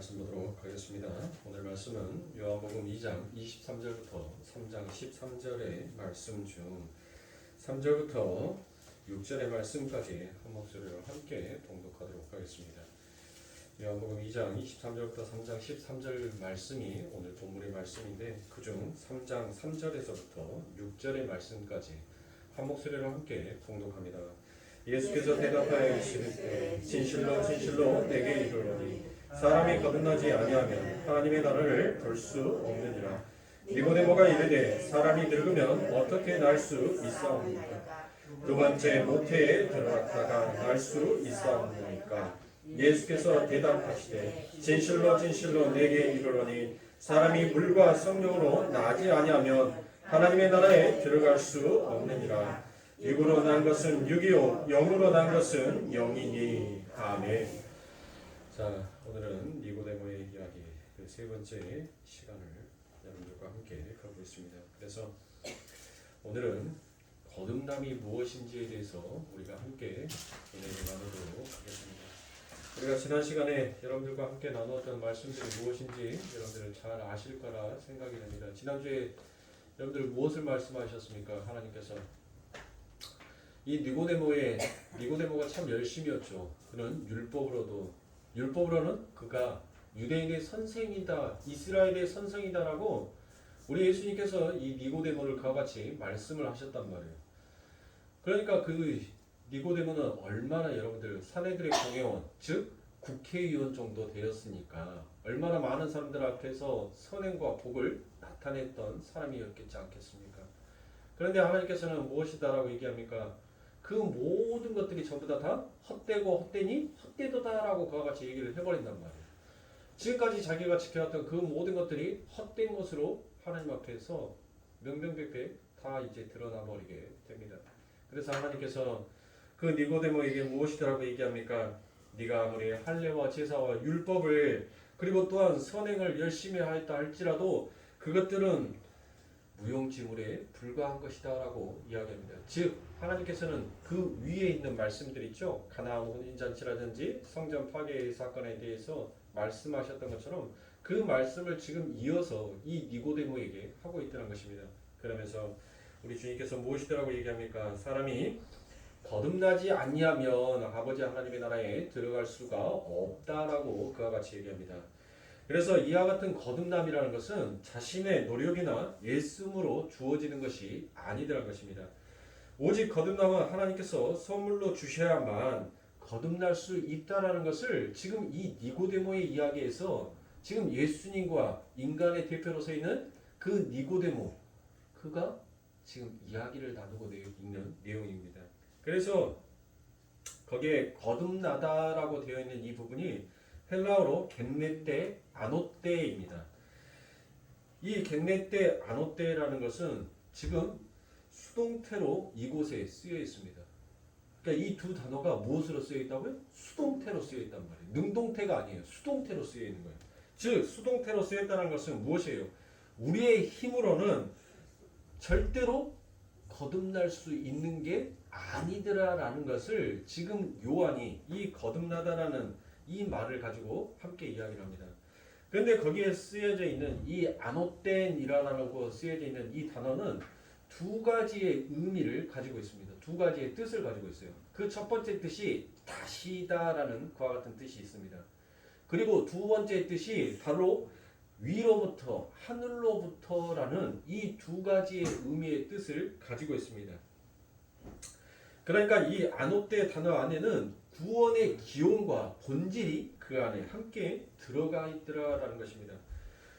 말씀 보도록 하겠습니다. 오늘 말씀은 요한복음 2장 23절부터 3장 13절의 말씀 중 3절부터 6절의 말씀까지 한 목소리로 함께 봉독하도록 하겠습니다. 요한복음 2장 23절부터 3장 13절 말씀이 오늘 본문의 말씀인데 그중 3장 3절에서부터 6절의 말씀까지 한 목소리로 함께 봉독합니다. 예수께서 대답하여 이르시되 진실로 진실로 내게 이르노니 사람이 거듭나지 아니하면 하나님의 나라를 볼 수 없느니라. 니고데모가 이르되 사람이 늙으면 어떻게 날 수 있사옵니까? 두 번째 모태에 들어갔다가 날 수 있사옵니까? 예수께서 대답하시되 진실로 진실로 내게 이르노니 사람이 물과 성령으로 나지 아니하면 하나님의 나라에 들어갈 수 없느니라. 육으로 난 것은 육이요 영으로 난 것은 영이니. 아멘. 자, 오늘은 니고데모의 이야기 그 세 번째 시간을 여러분들과 함께 가고 있습니다. 그래서 오늘은 거듭남이 무엇인지에 대해서 우리가 함께 은혜를 나누도록 하겠습니다. 우리가 지난 시간에 여러분들과 함께 나누었던 말씀들이 무엇인지 여러분들 잘 아실 거라 생각이 됩니다. 지난주에 여러분들 무엇을 말씀하셨습니까? 하나님께서 이 니고데모가 참 열심이었죠. 그는 율법으로는 그가 유대인의 선생이다, 이스라엘의 선생이다라고 우리 예수님께서 이 니고데모를 그와 같이 말씀을 하셨단 말이에요. 그러니까 그 니고데모는 얼마나 여러분들 사내들의 공회원, 즉 국회의원 정도 되었으니까 얼마나 많은 사람들 앞에서 선행과 복을 나타냈던 사람이었겠지 않겠습니까? 그런데 하나님께서는 무엇이다라고 얘기합니까? 그 모든 것들이 전부 다 헛되고 헛되니 헛되도다라고 그와 같이 얘기를 해버린단 말이에요. 지금까지 자기가 지켜왔던 그 모든 것들이 헛된 것으로 하나님 앞에서 명명백백 다 이제 드러나 버리게 됩니다. 그래서 하나님께서 그 니고데모에게 무엇이더라고 얘기합니까? 네가 아무리 할례와 제사와 율법을 그리고 또한 선행을 열심히 하였다 할지라도 그것들은 무용지물에 불과한 것이다 라고 이야기합니다. 즉 하나님께서는 그 위에 있는 말씀들 있죠. 가나안 혼인잔치라든지 성전 파괴 사건에 대해서 말씀하셨던 것처럼 그 말씀을 지금 이어서 이 니고데모에게 하고 있다는 것입니다. 그러면서 우리 주님께서 무엇이더라고 얘기합니까? 사람이 거듭나지 아니하면 아버지 하나님의 나라에 들어갈 수가 없다라고 그와 같이 얘기합니다. 그래서 이와 같은 거듭남이라는 것은 자신의 노력이나 애씀으로 주어지는 것이 아니더란 것입니다. 오직 거듭남은 하나님께서 선물로 주셔야만 거듭날 수 있다라는 것을 지금 이 니고데모의 이야기에서 지금 예수님과 인간의 대표로 서 있는 그 니고데모 그가 지금 이야기를 나누고 있는 내용입니다. 그래서 거기에 거듭나다라고 되어 있는 이 부분이 헬라어로 겟네떼 아노떼입니다. 이 겟네떼 아노떼라는 것은 지금 수동태로 이곳에 쓰여 있습니다. 그러니까 이 두 단어가 무엇으로 쓰여 있다고요? 수동태로 쓰여 있단 말이에요. 능동태가 아니에요. 수동태로 쓰여 있는 거예요. 즉 수동태로 쓰여 있다는 것은 무엇이에요? 우리의 힘으로는 절대로 거듭날 수 있는 게 아니더라라는 것을 지금 요한이 이 거듭나다라는 이 말을 가지고 함께 이야기를 합니다. 그런데 거기에 쓰여져 있는 이 아노텐이라고 쓰여져 있는 이 단어는 두 가지의 의미를 가지고 있습니다. 두 가지의 뜻을 가지고 있어요. 그 첫 번째 뜻이 다시다라는 그와 같은 뜻이 있습니다. 그리고 두 번째 뜻이 바로 위로부터 하늘로부터라는 이 두 가지의 의미의 뜻을 가지고 있습니다. 그러니까 이 아노떼 단어 안에는 구원의 기원과 본질이 그 안에 함께 들어가 있더라라는 것입니다.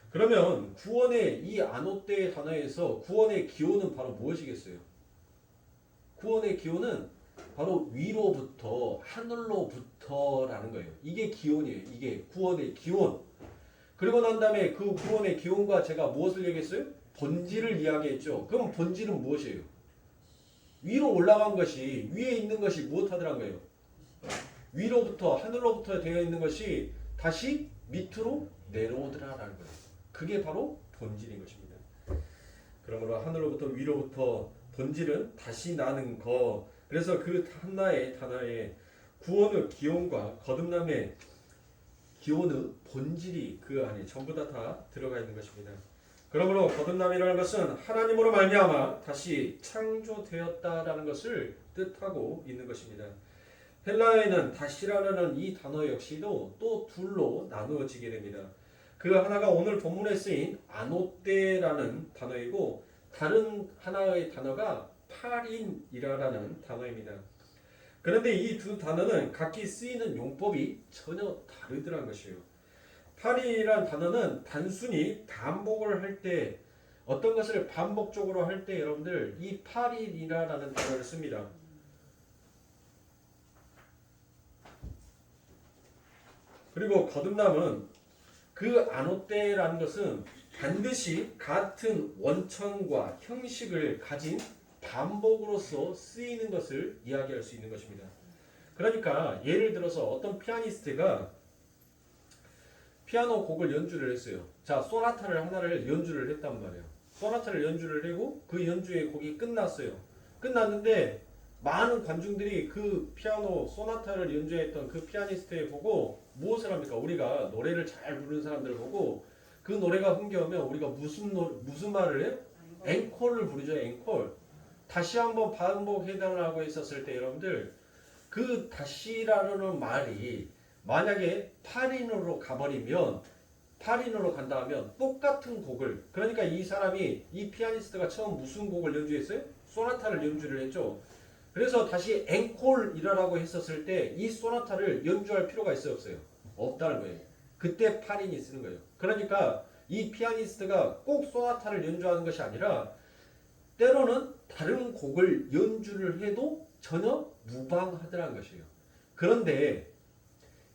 그러면 구원의 이 아노떼 단어에서 구원의 기원은 바로 무엇이겠어요? 구원의 기원은 바로 위로부터 하늘로부터라는 거예요. 이게 기원이에요. 이게 구원의 기원. 그리고 난 다음에 그 구원의 기원과 제가 무엇을 얘기했어요? 본질을 이야기했죠. 그럼 본질은 무엇이에요? 위로 올라간 것이 위에 있는 것이 무엇하더란 거예요? 위로부터 하늘로부터 되어 있는 것이 다시 밑으로 내려오더라라는 거예요. 그게 바로 본질인 것입니다. 그러므로 하늘로부터 위로부터 본질은 다시 나는 것. 그래서 그 하나의 단어에 구원의 기원과 거듭남의 기원의 본질이 그 안에 전부 다 들어가 있는 것입니다. 그러므로 거듭남이라는 것은 하나님으로 말미암아 다시 창조되었다라는 것을 뜻하고 있는 것입니다. 헬라어에는 다시라는 이 단어 역시도 또 둘로 나누어지게 됩니다. 그 하나가 오늘 본문에 쓰인 아노떼라는 단어이고 다른 하나의 단어가 파린이라는 단어입니다. 그런데 이 두 단어는 각기 쓰이는 용법이 전혀 다르더라는 것이에요. 파린이라는 단어는 단순히 반복을 할 때 어떤 것을 반복적으로 할 때 여러분들 이 파린이라는 단어를 씁니다. 그리고 거듭남은 그 아노떼라는 것은 반드시 같은 원천과 형식을 가진 반복으로서 쓰이는 것을 이야기할 수 있는 것입니다. 그러니까 예를 들어서 어떤 피아니스트가 피아노 곡을 연주를 했어요. 자, 소나타를 하나를 연주를 했단 말이에요. 소나타를 연주를 하고 그 연주의 곡이 끝났어요. 끝났는데 많은 관중들이 그 피아노 소나타를 연주했던 그 피아니스트를 보고 무엇을 합니까? 우리가 노래를 잘 부르는 사람들을 보고 그 노래가 흥겨우면 우리가 무슨 말을 해요? 앵콜을 부르죠. 앵콜. 다시 한번 반복해달라고 했었을 때 여러분들 그 다시라는 말이 만약에 파린으로 가버리면 파린으로 간다 하면 똑같은 곡을 그러니까 이 사람이 이 피아니스트가 처음 무슨 곡을 연주했어요? 소나타를 연주를 했죠. 그래서 다시 앵콜이라고 했었을 때 이 소나타를 연주할 필요가 있어요? 없어요? 없다는 거예요. 그때 파린이 쓰는 거예요. 그러니까 이 피아니스트가 꼭 소나타를 연주하는 것이 아니라 때로는 다른 곡을 연주를 해도 전혀 무방하더라는 것이에요. 그런데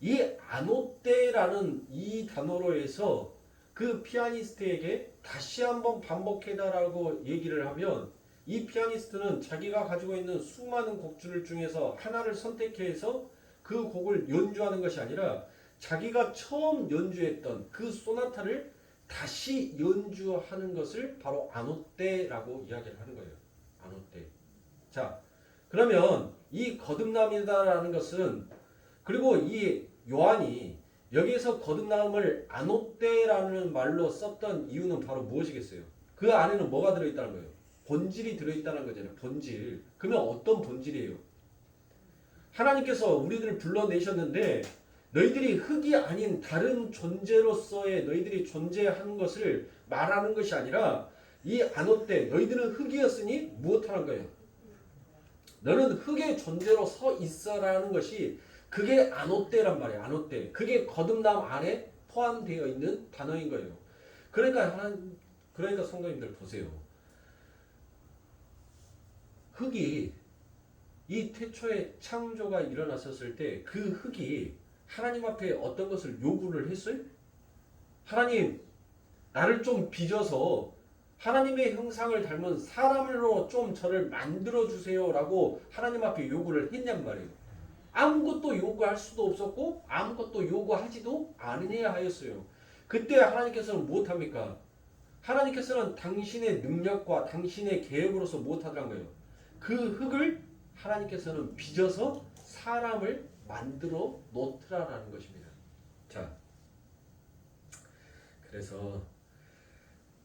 이 아노떼라는 이 단어로 해서 그 피아니스트에게 다시 한번 반복해달라고 얘기를 하면 이 피아니스트는 자기가 가지고 있는 수많은 곡줄 중에서 하나를 선택해서 그 곡을 연주하는 것이 아니라 자기가 처음 연주했던 그 소나타를 다시 연주하는 것을 바로 아노떼라고 이야기를 하는 거예요. 아노떼. 자, 그러면 이 거듭남이다라는 것은 그리고 이 요한이 여기에서 거듭남을 아노떼라는 말로 썼던 이유는 바로 무엇이겠어요? 그 안에는 뭐가 들어있다는 거예요? 본질이 들어있다는 거잖아요. 본질. 그러면 어떤 본질이에요? 하나님께서 우리들을 불러내셨는데 너희들이 흙이 아닌 다른 존재로서의 너희들이 존재하는 것을 말하는 것이 아니라 이 아노떼 너희들은 흙이었으니 무엇하는 거예요? 너는 흙의 존재로 서 있어라는 것이 그게 아노떼란 말이에요. 아노떼. 그게 거듭남 안에 포함되어 있는 단어인 거예요. 그러니까 성도님들 보세요. 흙이 이 태초에 창조가 일어났었을 때 그 흙이 하나님 앞에 어떤 것을 요구를 했어요? 하나님, 나를 좀 빚어서 하나님의 형상을 닮은 사람으로 좀 저를 만들어 주세요라고 하나님 앞에 요구를 했냔 말이에요. 아무것도 요구할 수도 없었고 아무것도 요구하지도 않으냐 하였어요. 그때 하나님께서는 무엇합니까? 하나님께서는 당신의 능력과 당신의 계획으로서 무엇하더란 거예요? 그 흙을 하나님께서는 빚어서 사람을 만들어 놓더라라는 것입니다. 자, 그래서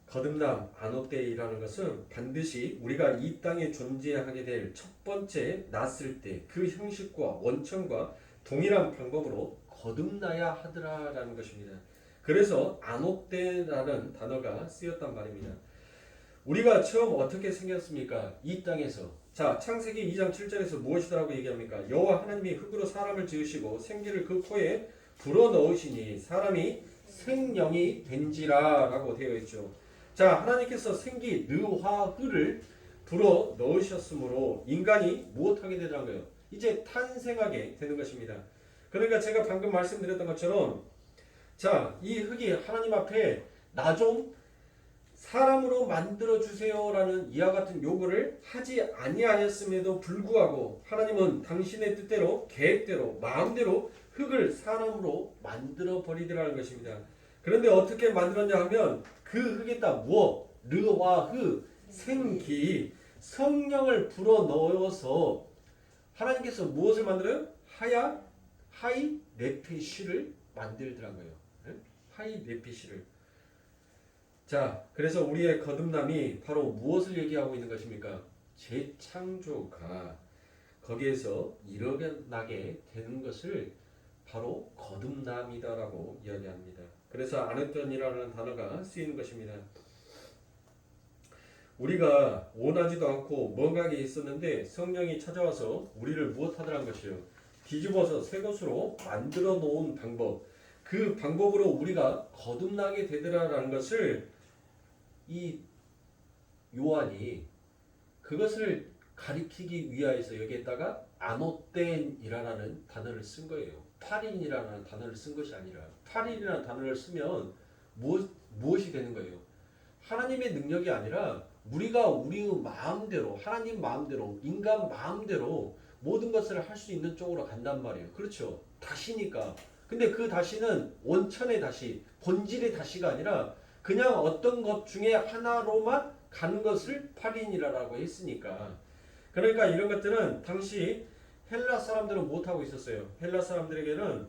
거듭남 아노떼이라는 것은 반드시 우리가 이 땅에 존재하게 될 첫 번째 났을 때 그 형식과 원천과 동일한 방법으로 거듭나야 하더라라는 것입니다. 그래서 아노떼라는 단어가 쓰였단 말입니다. 우리가 처음 어떻게 생겼습니까? 이 땅에서. 자, 창세기 2장 7절에서 무엇이라고 얘기합니까? 여호와 하나님이 흙으로 사람을 지으시고 생기를 그 코에 불어넣으시니 사람이 생명이 된지라 라고 되어 있죠. 자, 하나님께서 생기 느화흐를 불어 넣으셨으므로 인간이 무엇하게 되더란 거예요? 이제 탄생하게 되는 것입니다. 그러니까 제가 방금 말씀드렸던 것처럼 자, 이 흙이 하나님 앞에 나 좀 사람으로 만들어 주세요라는 이와 같은 요구를 하지 아니하였음에도 불구하고 하나님은 당신의 뜻대로 계획대로 마음대로 흙을 사람으로 만들어 버리더라는 것입니다. 그런데 어떻게 만들었냐 하면 그 흙에다 무엇? 르화흐 생기 성령을 불어 넣어서 하나님께서 무엇을 만들어요? 하이 네페시를 만들더란 거예요. 예? 하이네피시를. 자, 그래서 우리의 거듭남이 바로 무엇을 얘기하고 있는 것입니까? 재창조가 거기에서 일어나게 되는 것을 바로 거듭남이다라고 이야기합니다. 그래서 아네톤이라는 단어가 쓰이는 것입니다. 우리가 원하지도 않고 뭔가가 있었는데 성령이 찾아와서 우리를 무엇하더란 것이요? 뒤집어서 새 것으로 만들어 놓은 방법. 그 방법으로 우리가 거듭나게 되더라라는 것을 이 요한이 그것을 가리키기 위하여서 여기에다가 아노텐이라는 단어를 쓴 거예요. 팔인이라는 단어를 쓴 것이 아니라 팔인이라는 단어를 쓰면 무엇이 되는 거예요? 하나님의 능력이 아니라 우리가 우리의 마음대로 하나님 마음대로 인간 마음대로 모든 것을 할 수 있는 쪽으로 간단 말이에요. 그렇죠? 다시니까. 근데 그 다시는 원천의 다시, 본질의 다시가 아니라 그냥 어떤 것 중에 하나로만 가는 것을 팔인이라고 했으니까. 그러니까 이런 것들은 당시 헬라 사람들은 못하고 있었어요. 헬라 사람들에게는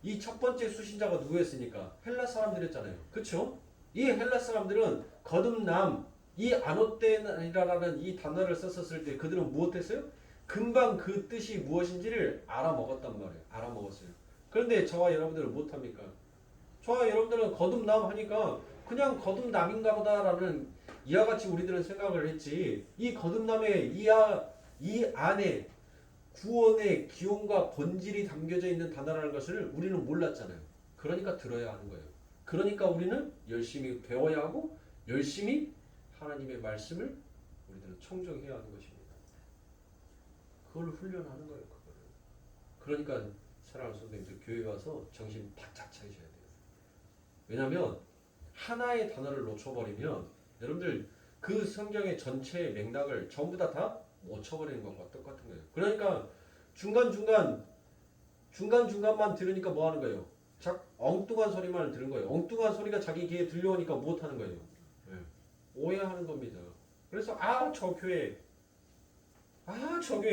이 첫 번째 수신자가 누구였습니까? 헬라 사람들이었잖아요. 그렇죠? 이 헬라 사람들은 거듭남, 이 아노텐이라는 이 단어를 썼었을 때 그들은 무엇했어요? 금방 그 뜻이 무엇인지를 알아먹었단 말이에요. 알아먹었어요. 그런데 저와 여러분들은 못합니까? 저와 여러분들은 거듭남 하니까 그냥 거듭남인가 보다라는 이와 같이 우리들은 생각을 했지, 이 거듭남의 이 안에 구원의 기원과 본질이 담겨져 있는 단어라는 것을 우리는 몰랐잖아요. 그러니까 들어야 하는 거예요. 그러니까 우리는 열심히 배워야 하고 열심히 하나님의 말씀을 우리들은 청정해야 하는 것입니다. 그걸 훈련하는 거예요. 그러니까 사랑하는 선생님들 교회 와서 정신 바짝 차리셔야 돼요. 왜냐하면 하나의 단어를 놓쳐버리면 여러분들 그 성경의 전체의 맥락을 전부 다 놓쳐버리는 것과 똑같은 거예요. 그러니까 중간중간만 들으니까 뭐 하는 거예요? 엉뚱한 소리만 들은 거예요. 엉뚱한 소리가 자기 귀에 들려오니까 못 하는 거예요. 네. 오해하는 겁니다. 그래서 저 교회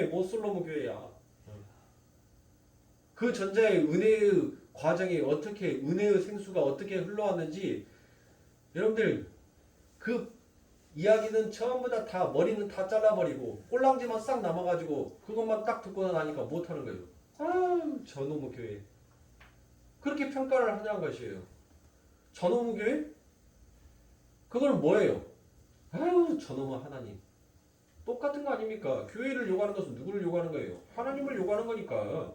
모슬로무 교회야. 그 전자의 은혜의 과정이 어떻게, 은혜의 생수가 어떻게 흘러왔는지 여러분들 그 이야기는 전부 다 머리는 다 잘라버리고 꼴랑지만 싹 남아가지고 그것만 딱 듣고 나니까 못하는 거예요. 저놈의 교회. 그렇게 평가를 하자는 것이에요. 저놈의 교회? 그거는 뭐예요? 저놈의 하나님. 똑같은 거 아닙니까? 교회를 요구하는 것은 누구를 요구하는 거예요? 하나님을 요구하는 거니까.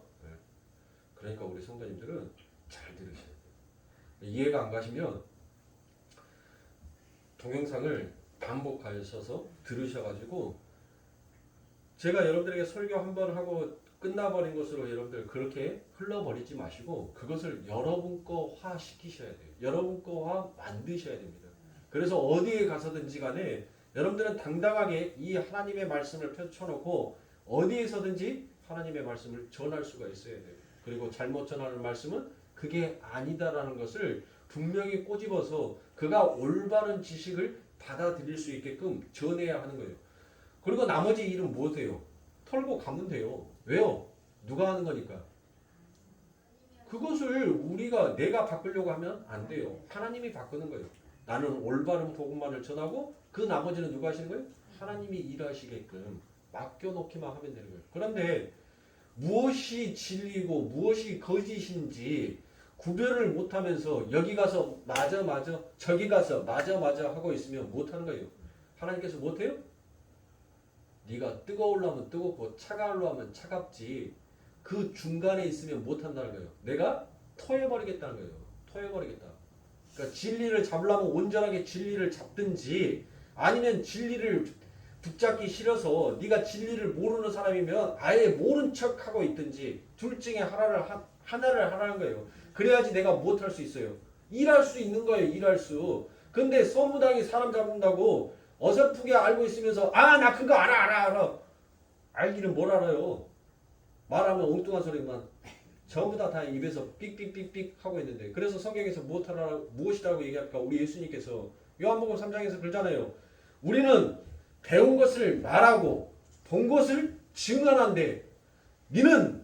그러니까 우리 성도님들은 잘 들으셔야 돼요. 이해가 안 가시면 동영상을 반복하셔서 들으셔가지고, 제가 여러분들에게 설교 한 번 하고 끝나버린 것으로 여러분들 그렇게 흘러버리지 마시고 그것을 여러분 거화 시키셔야 돼요. 여러분 거화 만드셔야 됩니다. 그래서 어디에 가서든지 간에 여러분들은 당당하게 이 하나님의 말씀을 펼쳐놓고 어디에서든지 하나님의 말씀을 전할 수가 있어야 돼요. 그리고 잘못 전하는 말씀은 그게 아니다라는 것을 분명히 꼬집어서 그가 올바른 지식을 받아들일 수 있게끔 전해야 하는 거예요. 그리고 나머지 일은 무엇이에요? 털고 가면 돼요. 왜요? 누가 하는 거니까. 그것을 내가 바꾸려고 하면 안 돼요. 하나님이 바꾸는 거예요. 나는 올바른 복음만을 전하고 그 나머지는 누가 하시는 거예요? 하나님이 일하시게끔 맡겨놓기만 하면 되는 거예요. 그런데 무엇이 진리고 무엇이 거짓인지 구별을 못하면서 여기 가서 맞아 저기 가서 맞아 하고 있으면 못하는 거예요. 하나님께서 못해요? 네가 뜨거우려면 뜨겁고 차가우려면 차갑지 그 중간에 있으면 못한다는 거예요. 내가 토해버리겠다는 거예요. 토해버리겠다. 그러니까 진리를 잡으려면 온전하게 진리를 잡든지, 아니면 진리를 붙잡기 싫어서 네가 진리를 모르는 사람이면 아예 모른 척하고 있든지, 둘 중에 하나를 하라는 거예요. 그래야지 내가 무엇할 수 있어요? 일할 수 있는 거예요. 일할 수. 근데 소무당이 사람 잡는다고 어설프게 알고 있으면서 나 그거 알아. 알기는 뭘 알아요. 말하면 엉뚱한 소리만 전부 다 입에서 삑삑삑삑 하고 있는데, 그래서 성경에서 무엇이라고 얘기할까? 우리 예수님께서 요한복음 3장에서 그러잖아요. 우리는 배운 것을 말하고 본 것을 증언한데, 너는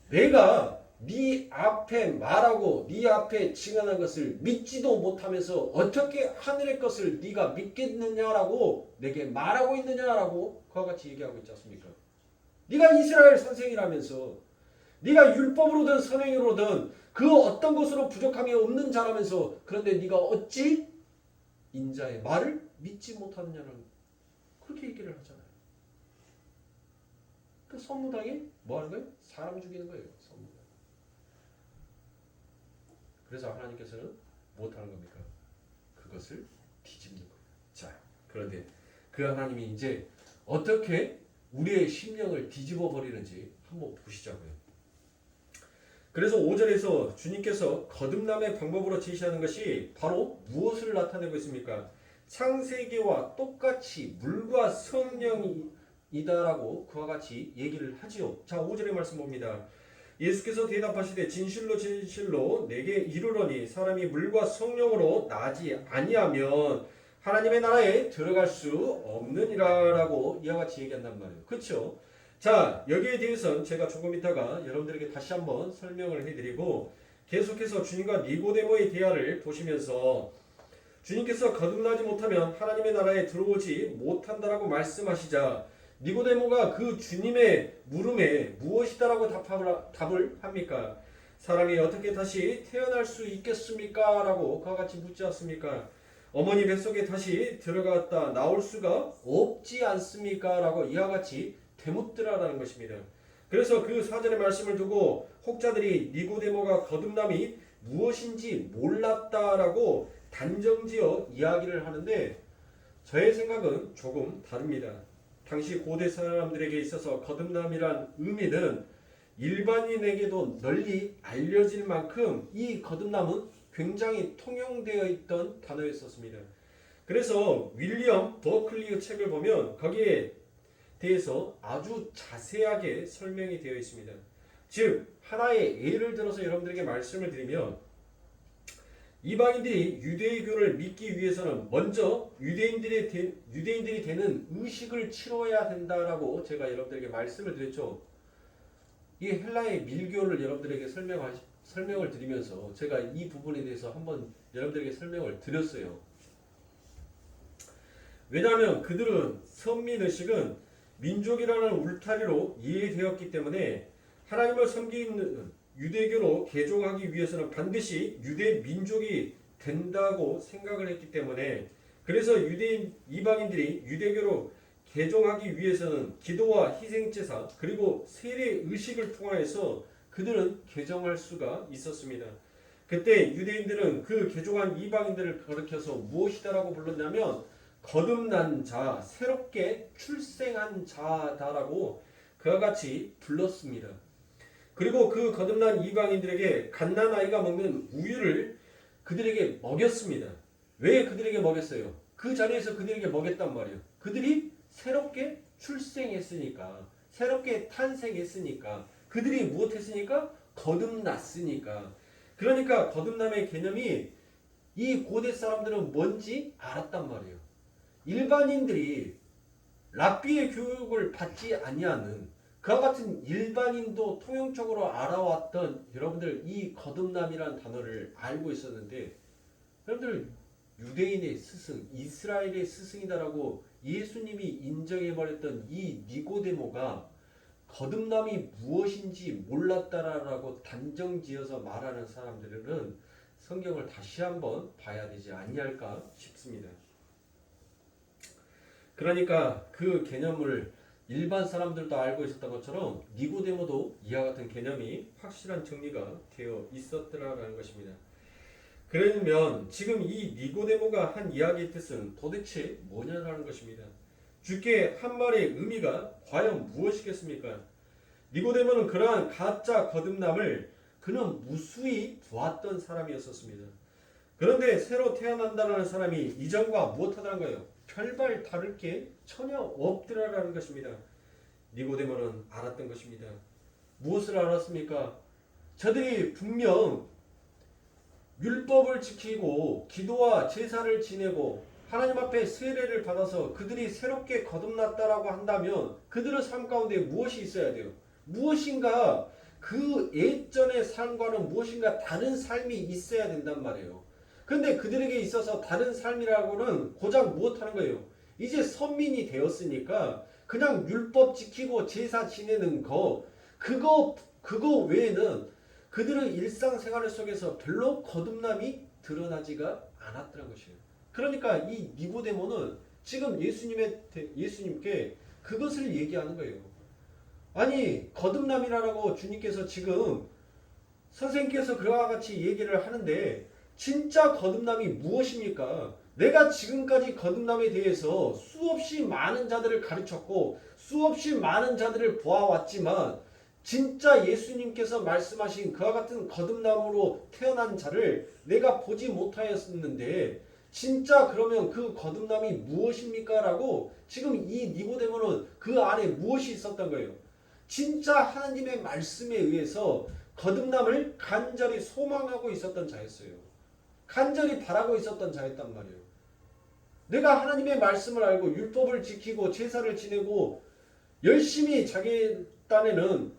내가 네 앞에 말하고 네 앞에 증언한 것을 믿지도 못하면서 어떻게 하늘의 것을 네가 믿겠느냐라고 내게 말하고 있느냐라고 그와 같이 얘기하고 있지 않습니까? 네가 이스라엘 선생이라면서 네가 율법으로든 선행으로든 그 어떤 것으로 부족함이 없는 자라면서 그런데 네가 어찌 인자의 말을 믿지 못하느냐는 그렇게 얘기를 하잖아요. 그 선무당이 뭐 하는 거예요? 사람 죽이는 거예요. 선무당. 그래서 하나님께서는 못하는 겁니까? 그것을 뒤집는 거예요. 자, 그런데 그 하나님이 이제 어떻게 우리의 심령을 뒤집어 버리는지 한번 보시자고요. 그래서 5절에서 주님께서 거듭남의 방법으로 제시하는 것이 바로 무엇을 나타내고 있습니까? 창세기와 똑같이 물과 성령이다라고 그와 같이 얘기를 하지요. 자, 5절의 말씀 봅니다. 예수께서 대답하시되 진실로 진실로 내게 이르노니 사람이 물과 성령으로 나지 아니하면 하나님의 나라에 들어갈 수 없느니라라고 이와 같이 얘기한단 말이에요. 그렇죠? 자, 여기에 대해서는 제가 조금 이따가 여러분들에게 다시 한번 설명을 해드리고 계속해서 주님과 니고데모의 대화를 보시면서 주님께서 거듭나지 못하면 하나님의 나라에 들어오지 못한다라고 말씀하시자 니고데모가 그 주님의 물음에 무엇이다라고 답을 합니까? 사람이 어떻게 다시 태어날 수 있겠습니까? 라고 그와 같이 묻지 않습니까? 어머니 뱃속에 다시 들어갔다 나올 수가 없지 않습니까? 라고 이와 같이 되묻더라라는 것입니다. 그래서 그 사전의 말씀을 두고 혹자들이 니고데모가 거듭남이 무엇인지 몰랐다라고 단정지어 이야기를 하는데 저의 생각은 조금 다릅니다. 당시 고대 사람들에게 있어서 거듭남이란 의미는 일반인에게도 널리 알려질 만큼 이 거듭남은 굉장히 통용되어 있던 단어였었습니다. 그래서 윌리엄 버클리의 책을 보면 거기에 대해서 아주 자세하게 설명이 되어 있습니다. 즉 하나의 예를 들어서 여러분들에게 말씀을 드리면 이방인들이 유대교를 믿기 위해서는 먼저 유대인들이 되는 의식을 치러야 된다라고 제가 여러분들에게 말씀을 드렸죠. 이 헬라의 밀교를 여러분들에게 설명을 드리면서 제가 이 부분에 대해서 한번 여러분들에게 설명을 드렸어요. 왜냐하면 그들은 선민의식은 민족이라는 울타리로 이해되었기 때문에 하나님을 섬기는 유대교로 개종하기 위해서는 반드시 유대 민족이 된다고 생각을 했기 때문에 그래서 이방인들이 유대교로 개종하기 위해서는 기도와 희생제사 그리고 세례 의식을 통하여서 그들은 개종할 수가 있었습니다. 그때 유대인들은 그 개종한 이방인들을 가리켜서 무엇이다라고 불렀냐면 거듭난 자, 새롭게 출생한 자다라고 그와 같이 불렀습니다. 그리고 그 거듭난 이방인들에게 갓난아이가 먹는 우유를 그들에게 먹였습니다. 왜 그들에게 먹였어요? 그 자리에서 그들에게 먹였단 말이에요. 그들이 새롭게 출생했으니까, 새롭게 탄생했으니까, 그들이 무엇했으니까? 거듭났으니까. 그러니까 거듭남의 개념이 이 고대 사람들은 뭔지 알았단 말이에요. 일반인들이 랍비의 교육을 받지 아니하는 그와 같은 일반인도 통용적으로 알아왔던 여러분들 이 거듭남이라는 단어를 알고 있었는데 여러분들 유대인의 스승, 이스라엘의 스승이다라고 예수님이 인정해버렸던 이 니고데모가 거듭남이 무엇인지 몰랐다라고 단정지어서 말하는 사람들은 성경을 다시 한번 봐야 되지 아니할까 싶습니다. 그러니까 그 개념을 일반 사람들도 알고 있었던 것처럼 니고데모도 이와 같은 개념이 확실한 정리가 되어 있었더라라는 것입니다. 그러면 지금 이 니고데모가 한 이야기의 뜻은 도대체 뭐냐라는 것입니다. 주께 한 말의 의미가 과연 무엇이겠습니까? 니고데모는 그러한 가짜 거듭남을 그는 무수히 보았던 사람이었습니다. 그런데 새로 태어난다는 사람이 이전과 무엇하다는 거예요? 별발 다를 게 전혀 없더라라는 것입니다. 니고데모는 알았던 것입니다. 무엇을 알았습니까? 저들이 분명 율법을 지키고 기도와 제사를 지내고 하나님 앞에 세례를 받아서 그들이 새롭게 거듭났다라고 한다면 그들의 삶 가운데 무엇이 있어야 돼요? 무엇인가 그 예전의 삶과는 무엇인가 다른 삶이 있어야 된단 말이에요. 근데 그들에게 있어서 다른 삶이라고는 고작 무엇하는 거예요? 이제 선민이 되었으니까 그냥 율법 지키고 제사 지내는 그거 외에는 그들의 일상생활 속에서 별로 거듭남이 드러나지가 않았다는 것이에요. 그러니까 이 니고데모는 지금 예수님께 그것을 얘기하는 거예요. 아니 거듭남이라고 주님께서 지금 선생님께서 그와 같이 얘기를 하는데 진짜 거듭남이 무엇입니까? 내가 지금까지 거듭남에 대해서 수없이 많은 자들을 가르쳤고 수없이 많은 자들을 보아왔지만 진짜 예수님께서 말씀하신 그와 같은 거듭남으로 태어난 자를 내가 보지 못하였는데 진짜 그러면 그 거듭남이 무엇입니까? 라고 지금 이 니고데모는 그 안에 무엇이 있었던 거예요? 진짜 하나님의 말씀에 의해서 거듭남을 간절히 소망하고 있었던 자였어요. 간절히 바라고 있었던 자였단 말이에요. 내가 하나님의 말씀을 알고 율법을 지키고 제사를 지내고 열심히 자기 딴에는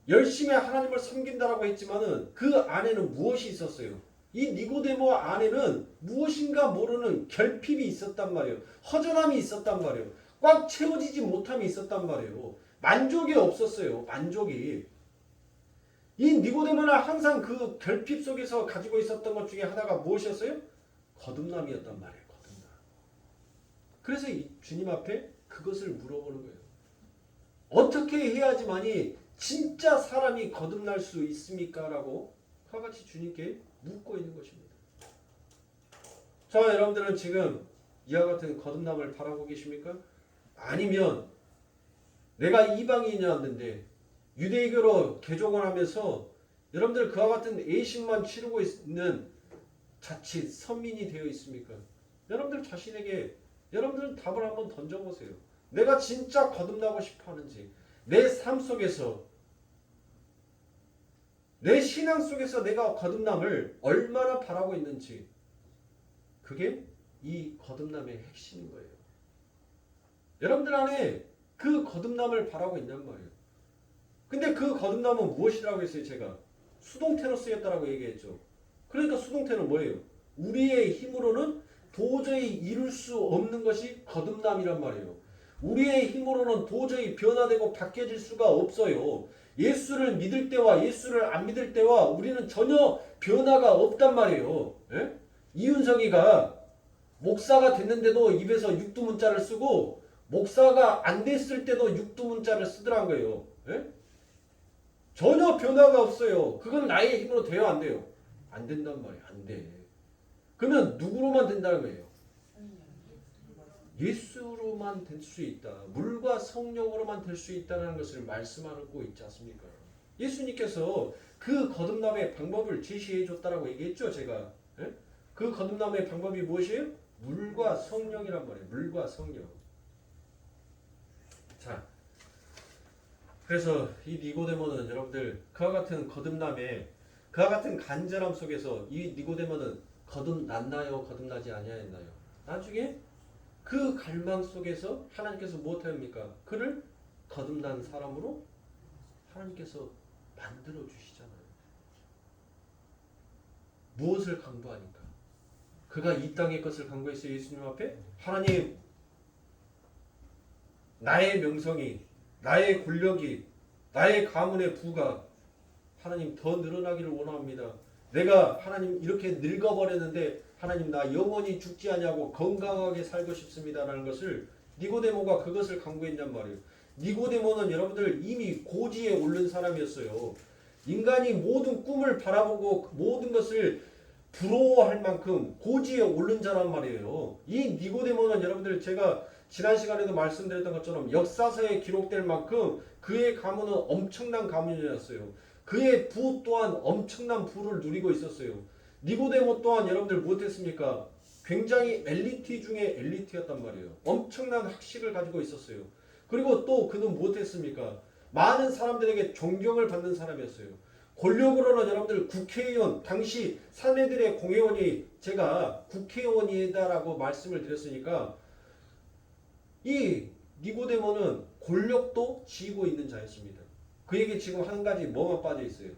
열심히 하나님을 섬긴다라고 했지만은 그 안에는 무엇이 있었어요? 이 니고데모 안에는 무엇인가 모르는 결핍이 있었단 말이에요. 허전함이 있었단 말이에요. 꽉 채워지지 못함이 있었단 말이에요. 만족이 없었어요. 만족이. 이 니고데모는 항상 그 결핍 속에서 가지고 있었던 것 중에 하나가 무엇이었어요? 거듭남이었단 말이에요. 거듭남. 그래서 주님 앞에 그것을 물어보는 거예요. 어떻게 해야지만이 진짜 사람이 거듭날 수 있습니까? 라고 그와 같이 주님께 묻고 있는 것입니다. 자, 여러분들은 지금 이와 같은 거듭남을 바라고 계십니까? 아니면 내가 이방인이었는데 유대교로 개종을 하면서 여러분들 그와 같은 애식만 치르고 있는 자칫 선민이 되어 있습니까? 여러분들 자신에게 여러분들은 답을 한번 던져보세요. 내가 진짜 거듭나고 싶어 하는지, 내 삶 속에서, 내 신앙 속에서 내가 거듭남을 얼마나 바라고 있는지, 그게 이 거듭남의 핵심인 거예요. 여러분들 안에 그 거듭남을 바라고 있단 말이에요. 근데 그 거듭남은 무엇이라고 했어요? 제가 수동태로 쓰였다라고 얘기했죠. 그러니까 수동태는 뭐예요? 우리의 힘으로는 도저히 이룰 수 없는 것이 거듭남이란 말이에요. 우리의 힘으로는 도저히 변화되고 바뀌어질 수가 없어요. 예수를 믿을 때와 예수를 안 믿을 때와 우리는 전혀 변화가 없단 말이에요. 예? 이윤석이가 목사가 됐는데도 입에서 육두문자를 쓰고 목사가 안 됐을 때도 육두문자를 쓰더란 거예요. 예? 전혀 변화가 없어요. 그건 나의 힘으로 돼요, 안 돼요? 안 된단 말이에요. 안 돼. 그러면 누구로만 된다는 거예요? 예수로만 될 수 있다. 물과 성령으로만 될 수 있다는 것을 말씀하고 있지 않습니까? 예수님께서 그 거듭남의 방법을 제시해 줬다라고 얘기했죠, 제가. 예? 그 거듭남의 방법이 무엇이에요? 물과 성령이란 말이에요. 물과 성령. 자, 그래서 이 니고데모는 여러분들 그와 같은 거듭남에 그와 같은 간절함 속에서 이 니고데모는 거듭났나요? 거듭나지 아니하였나요? 나중에 그 갈망 속에서 하나님께서 무엇합니까? 그를 거듭난 사람으로 하나님께서 만들어 주시잖아요. 무엇을 강구하니까? 그가 이 땅의 것을 강구했어요. 예수님 앞에 하나님, 나의 명성이, 나의 권력이, 나의 가문의 부가 하나님 더 늘어나기를 원합니다. 내가 하나님 이렇게 늙어버렸는데 하나님 나 영원히 죽지 않냐고 건강하게 살고 싶습니다라는 것을 니고데모가 그것을 강구했단 말이에요. 니고데모는 여러분들 이미 고지에 오른 사람이었어요. 인간이 모든 꿈을 바라보고 모든 것을 부러워할 만큼 고지에 오른 자란 말이에요. 이 니고데모는 여러분들 제가 지난 시간에도 말씀드렸던 것처럼 역사서에 기록될 만큼 그의 가문은 엄청난 가문이었어요. 그의 부 또한 엄청난 부를 누리고 있었어요. 니고데모 또한 여러분들 무엇했습니까? 굉장히 엘리트 중에 엘리트였단 말이에요. 엄청난 학식을 가지고 있었어요. 그리고 또 그는 무엇했습니까? 많은 사람들에게 존경을 받는 사람이었어요. 권력으로는 여러분들 국회의원, 당시 사내들의 공회원이 제가 국회의원이다라고 말씀을 드렸으니까 이 니고데모는 권력도 쥐고 있는 자였습니다. 그에게 지금 한 가지 뭐만 빠져 있어요?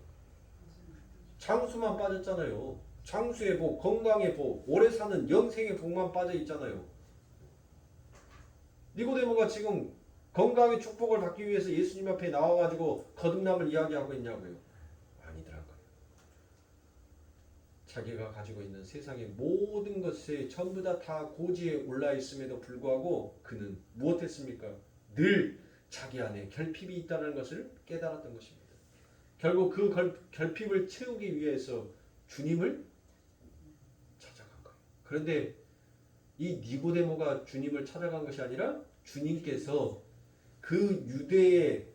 장수만 빠졌잖아요. 장수의 복, 건강의 복, 오래 사는 영생의 복만 빠져 있잖아요. 니고데모가 지금 건강의 축복을 받기 위해서 예수님 앞에 나와가지고 거듭남을 이야기하고 있냐고요? 아니더라고요. 자기가 가지고 있는 세상의 모든 것에 전부 다 고지에 올라 있음에도 불구하고 그는 무엇했습니까? 늘 자기 안에 결핍이 있다는 것을 깨달았던 것입니다. 결국 그 결핍을 채우기 위해서 주님을 찾아간 거예요. 그런데 이 니고데모가 주님을 찾아간 것이 아니라 주님께서 그 유대의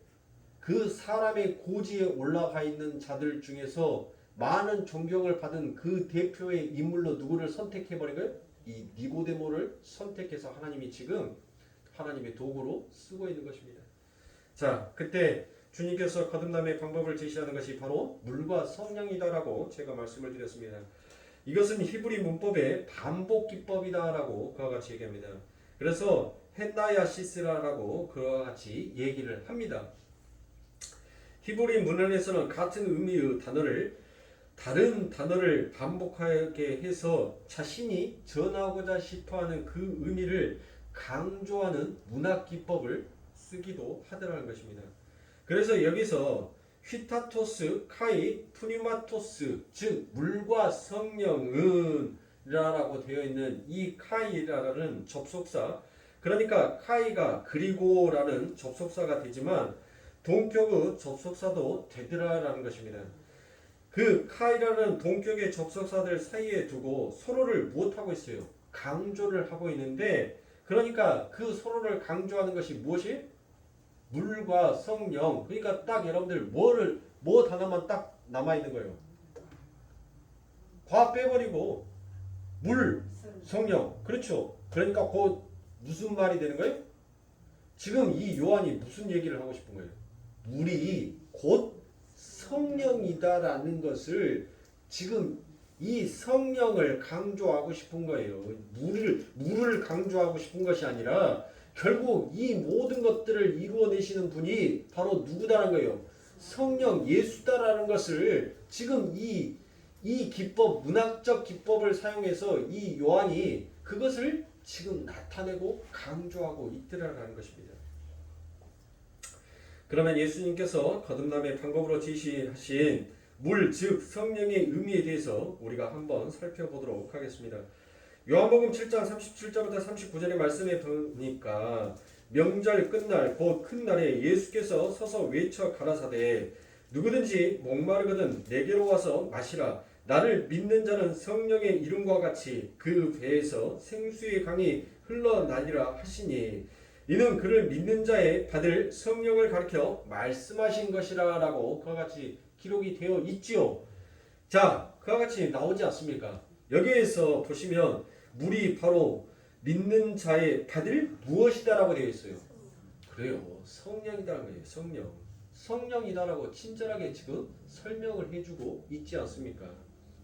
그 사람의 고지에 올라가 있는 자들 중에서 많은 존경을 받은 그 대표의 인물로 누구를 선택해버린 거예요? 이 니고데모를 선택해서 하나님이 지금 하나님의 도구로 쓰고 있는 것입니다. 자, 그때 주님께서 거듭남의 방법을 제시하는 것이 바로 물과 성령이다라고 제가 말씀을 드렸습니다. 이것은 히브리 문법의 반복 기법이다라고 그와 같이 얘기합니다. 그래서 헨나야시스라라고 그와 같이 얘기를 합니다. 히브리 문헌에서는 같은 의미의 단어를 다른 단어를 반복하게 해서 자신이 전하고자 싶어하는 그 의미를 강조하는 문학 기법을 쓰기도 하더라는 것입니다. 그래서 여기서 휘타토스, 카이, 푸니마토스, 즉 물과 성령은 라고 되어 있는 이 카이라는 접속사, 그러니까 카이가 그리고라는 접속사가 되지만 동격의 접속사도 되더라라는 것입니다. 그 카이라는 동격의 접속사들 사이에 두고 서로를 무엇하고 있어요? 강조를 하고 있는데, 그러니까 그 서로를 강조하는 것이 무엇이? 물과 성령. 그러니까 딱 여러분들 뭐 단어만 딱 남아있는 거예요. 과 빼버리고 물, 성령. 그렇죠. 그러니까 그 무슨 말이 되는 거예요? 지금 이 요한이 무슨 얘기를 하고 싶은 거예요? 물이 곧 성령이다라는 것을 지금 이 성령을 강조하고 싶은 거예요. 물을 강조하고 싶은 것이 아니라 결국 이 모든 것들을 이루어내시는 분이 바로 누구다라는 거예요. 성령 예수다라는 것을 지금 이 기법, 문학적 기법을 사용해서 이 요한이 그것을 지금 나타내고 강조하고 있더라라는 것입니다. 그러면 예수님께서 거듭남의 방법으로 제시하신 물, 즉 성령의 의미에 대해서 우리가 한번 살펴보도록 하겠습니다. 요한복음 7장 37절부터 39절의 말씀에 보니까 명절 끝날 곧 큰 날에 예수께서 서서 외쳐 가라사대 누구든지 목마르거든 내게로 와서 마시라. 나를 믿는 자는 성령의 이름과 같이 그 배에서 생수의 강이 흘러나리라 하시니 이는 그를 믿는 자의 받을 성령을 가리켜 말씀하신 것이라 라고 그와 같이 기록이 되어 있지요. 자, 그와 같이 나오지 않습니까? 여기에서 보시면 물이 바로 믿는 자의 받을 무엇이다라고 되어 있어요. 그래요. 성령이라는 거예요. 성령. 성령이다라고 친절하게 지금 설명을 해주고 있지 않습니까?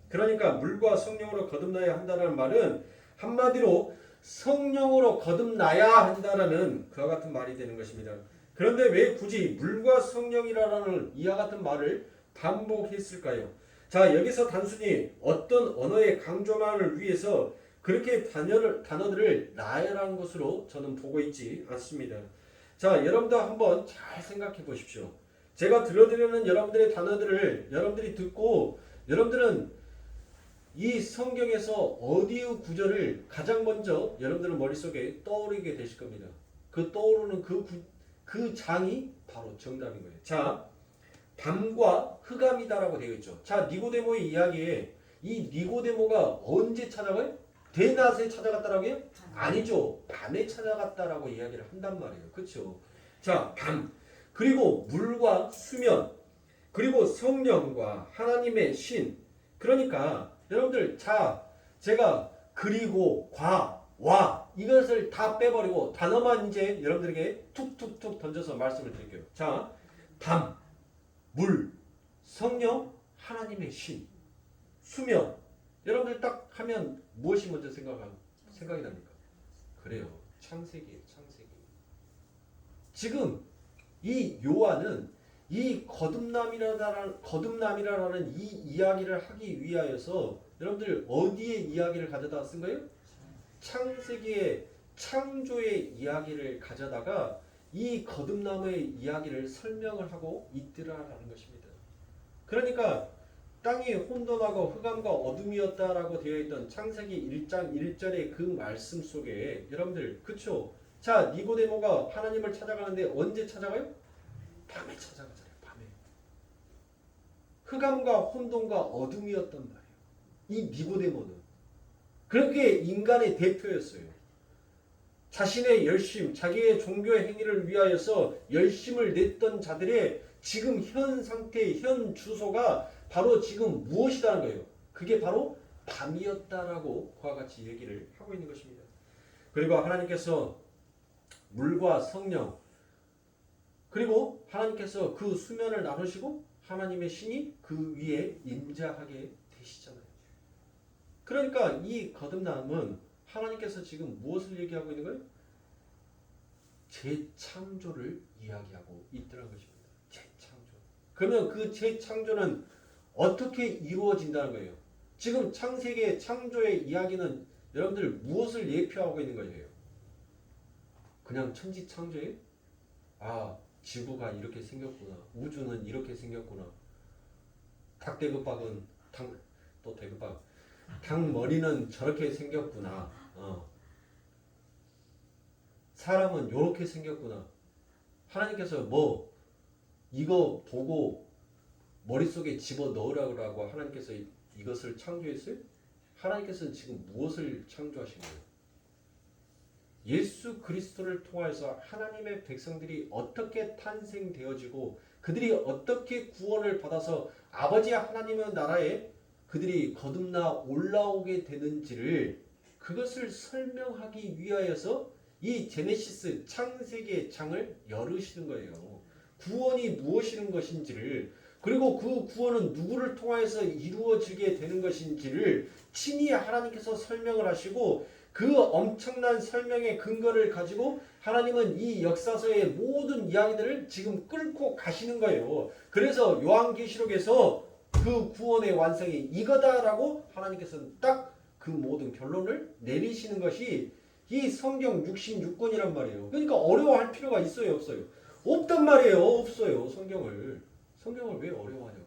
그러니까 물과 성령으로 거듭나야 한다는 말은 한마디로 성령으로 거듭나야 한다라는 그와 같은 말이 되는 것입니다. 그런데 왜 굳이 물과 성령이라는 이와 같은 말을 반복했을까요? 자, 여기서 단순히 어떤 언어의 강조만을 위해서 그렇게 단어들을 나열한 것으로 저는 보고 있지 않습니다. 자, 여러분도 한번 잘 생각해 보십시오. 제가 들려드리는 여러분들의 단어들을 여러분들이 듣고 여러분들은 이 성경에서 어디의 구절을 가장 먼저 여러분들 머릿속에 떠오르게 되실 겁니다. 그 떠오르는 그 장이 바로 정답인 거예요. 자, 밤과 흑암이다라고 되어 있죠. 자, 니고데모의 이야기에 이 니고데모가 언제 찾아가요? 대낮에 찾아갔다라고요? 아니죠. 밤에 찾아갔다라고 이야기를 한단 말이에요. 그렇죠? 자, 밤. 그리고 물과 수면. 그리고 성령과 하나님의 신. 그러니까 여러분들, 자, 제가 그리고 와 이것을 다 빼버리고 단어만 이제 여러분들에게 툭툭툭 던져서 말씀을 드릴게요. 자, 밤, 물, 성령, 하나님의 신, 수면. 여러분들 딱 하면 무엇이 먼저 생각이 납니까? 그래요. 창세기예요. 창세기. 지금 이 요한은 이 거듭남이라는 이 이야기를 하기 위하여서 여러분들 어디에 이야기를 가져다 쓴 거예요? 창세기의 창조의 이야기를 가져다가 이 거듭남의 이야기를 설명을 하고 있더라라는 것입니다. 그러니까 땅이 혼돈하고 흑암과 어둠이었다라고 되어 있던 창세기 1장 1절의 그 말씀 속에 여러분들 그쵸? 자 니고데모가 하나님을 찾아가는데 언제 찾아가요? 밤에 찾아가잖아요. 밤에. 흑암과 혼돈과 어둠이었단 말이에요. 이 니고데모는. 그렇게 인간의 대표였어요. 자신의 열심, 자기의 종교의 행위를 위하여서 열심을 냈던 자들의 지금 현 상태, 현 주소가 바로 지금 무엇이라는 거예요. 그게 바로 밤이었다라고 그와 같이 얘기를 하고 있는 것입니다. 그리고 하나님께서 물과 성령 그리고 하나님께서 그 수면을 나누시고 하나님의 신이 그 위에 임재하게 되시잖아요. 그러니까 이 거듭남은 하나님께서 지금 무엇을 얘기하고 있는 거예요? 재창조를 이야기하고 있더라는 것입니다. 재창조. 그러면 그 재창조는 어떻게 이루어진다는 거예요? 지금 창세기의 창조의 이야기는 여러분들 무엇을 예표하고 있는 거예요? 그냥 천지창조예요? 아, 지구가 이렇게 생겼구나. 우주는 이렇게 생겼구나. 닭대급박은 또 대급박. 닭 머리는 저렇게 생겼구나. 사람은 이렇게 생겼구나. 하나님께서 뭐 이거 보고 머릿속에 집어넣으라고 하나님께서 이것을 창조했어요? 하나님께서는 지금 무엇을 창조하신 거예요? 예수 그리스도를 통하여서 하나님의 백성들이 어떻게 탄생되어지고 그들이 어떻게 구원을 받아서 아버지 하나님의 나라에 그들이 거듭나 올라오게 되는지를 그것을 설명하기 위하여서 이 제네시스 창세기의 창을 열으시는 거예요. 구원이 무엇이는 것인지를 그리고 그 구원은 누구를 통하여서 이루어지게 되는 것인지를 친히 하나님께서 설명을 하시고 그 엄청난 설명의 근거를 가지고 하나님은 이 역사서의 모든 이야기들을 지금 끌고 가시는 거예요. 그래서 요한계시록에서 그 구원의 완성이 이거다라고 하나님께서는 딱 그 모든 결론을 내리시는 것이 이 성경 66권이란 말이에요. 그러니까 어려워할 필요가 있어요, 없어요? 없단 말이에요. 없어요. 성경을 왜 어려워하냐고요.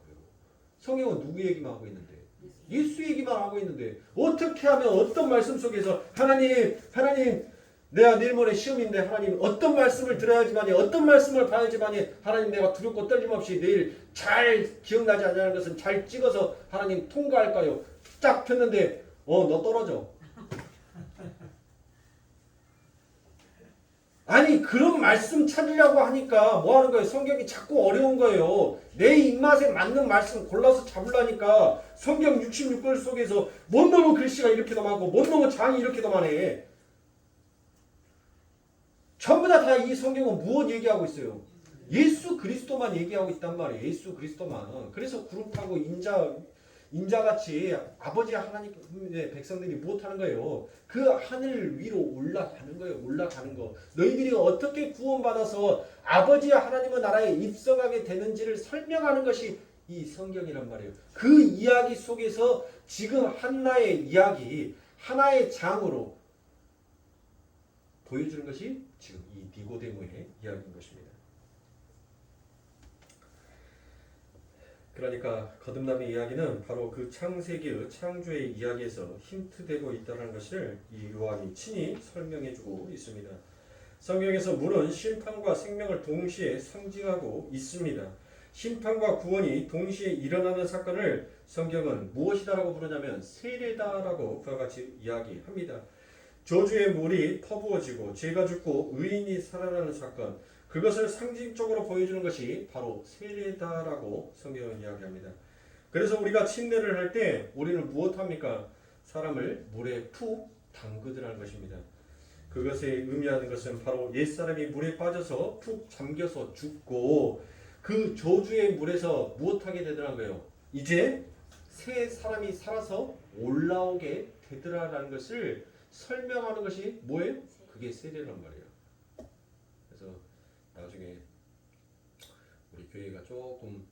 성경은 누구 얘기만 하고 있는데 예수 얘기만 하고 있는데 어떻게 하면 어떤 말씀 속에서 하나님 내가 내일 모레 시험인데 하나님 어떤 말씀을 들어야지만이 어떤 말씀을 봐야지만이 하나님 내가 두렵고 떨림 없이 내일 잘 기억나지 않는 것은 잘 찍어서 하나님 통과할까요? 딱 폈는데 너 떨어져. 아니 그런 말씀 찾으려고 하니까 뭐 하는 거예요? 성경이 자꾸 어려운 거예요. 내 입맛에 맞는 말씀 골라서 잡으려니까 성경 66권 속에서 못 넘어 글씨가 이렇게 더 많고 못 넘어 장이 이렇게 더 많아. 전부 다 이 성경은 무엇 얘기하고 있어요? 예수 그리스도만 얘기하고 있단 말이에요. 예수 그리스도만. 그래서 구름 타고 인자같이 아버지 하나님의 백성들이 무엇하는 거예요? 그 하늘 위로 올라가는 거예요. 올라가는 거. 너희들이 어떻게 구원받아서 아버지 하나님의 나라에 입성하게 되는지를 설명하는 것이 이 성경이란 말이에요. 그 이야기 속에서 지금 하나의 이야기, 하나의 장으로 보여주는 것이 지금 이 니고데모의 이야기인 것입니다. 그러니까 거듭남의 이야기는 바로 그 창세기의 창조의 이야기에서 힌트되고 있다는 것을 이 요한이 친히 설명해주고 있습니다. 성경에서 물은 심판과 생명을 동시에 상징하고 있습니다. 심판과 구원이 동시에 일어나는 사건을 성경은 무엇이다라고 부르냐면 세례다라고 그와 같이 이야기합니다. 저주의 물이 퍼부어지고 죄가 죽고 의인이 살아나는 사건, 그것을 상징적으로 보여주는 것이 바로 세례다라고 성경은 이야기합니다. 그래서 우리가 침례를 할 때 우리는 무엇합니까? 사람을 물에 푹 담그더라는 것입니다. 그것에 의미하는 것은 바로 옛사람이 물에 빠져서 푹 잠겨서 죽고 그 저주의 물에서 무엇하게 되더라는 거예요? 이제 새 사람이 살아서 올라오게 되더라라는 것을 설명하는 것이 뭐예요? 그게 세례란 말이에요. 그래서 나중에 우리 교회가 조금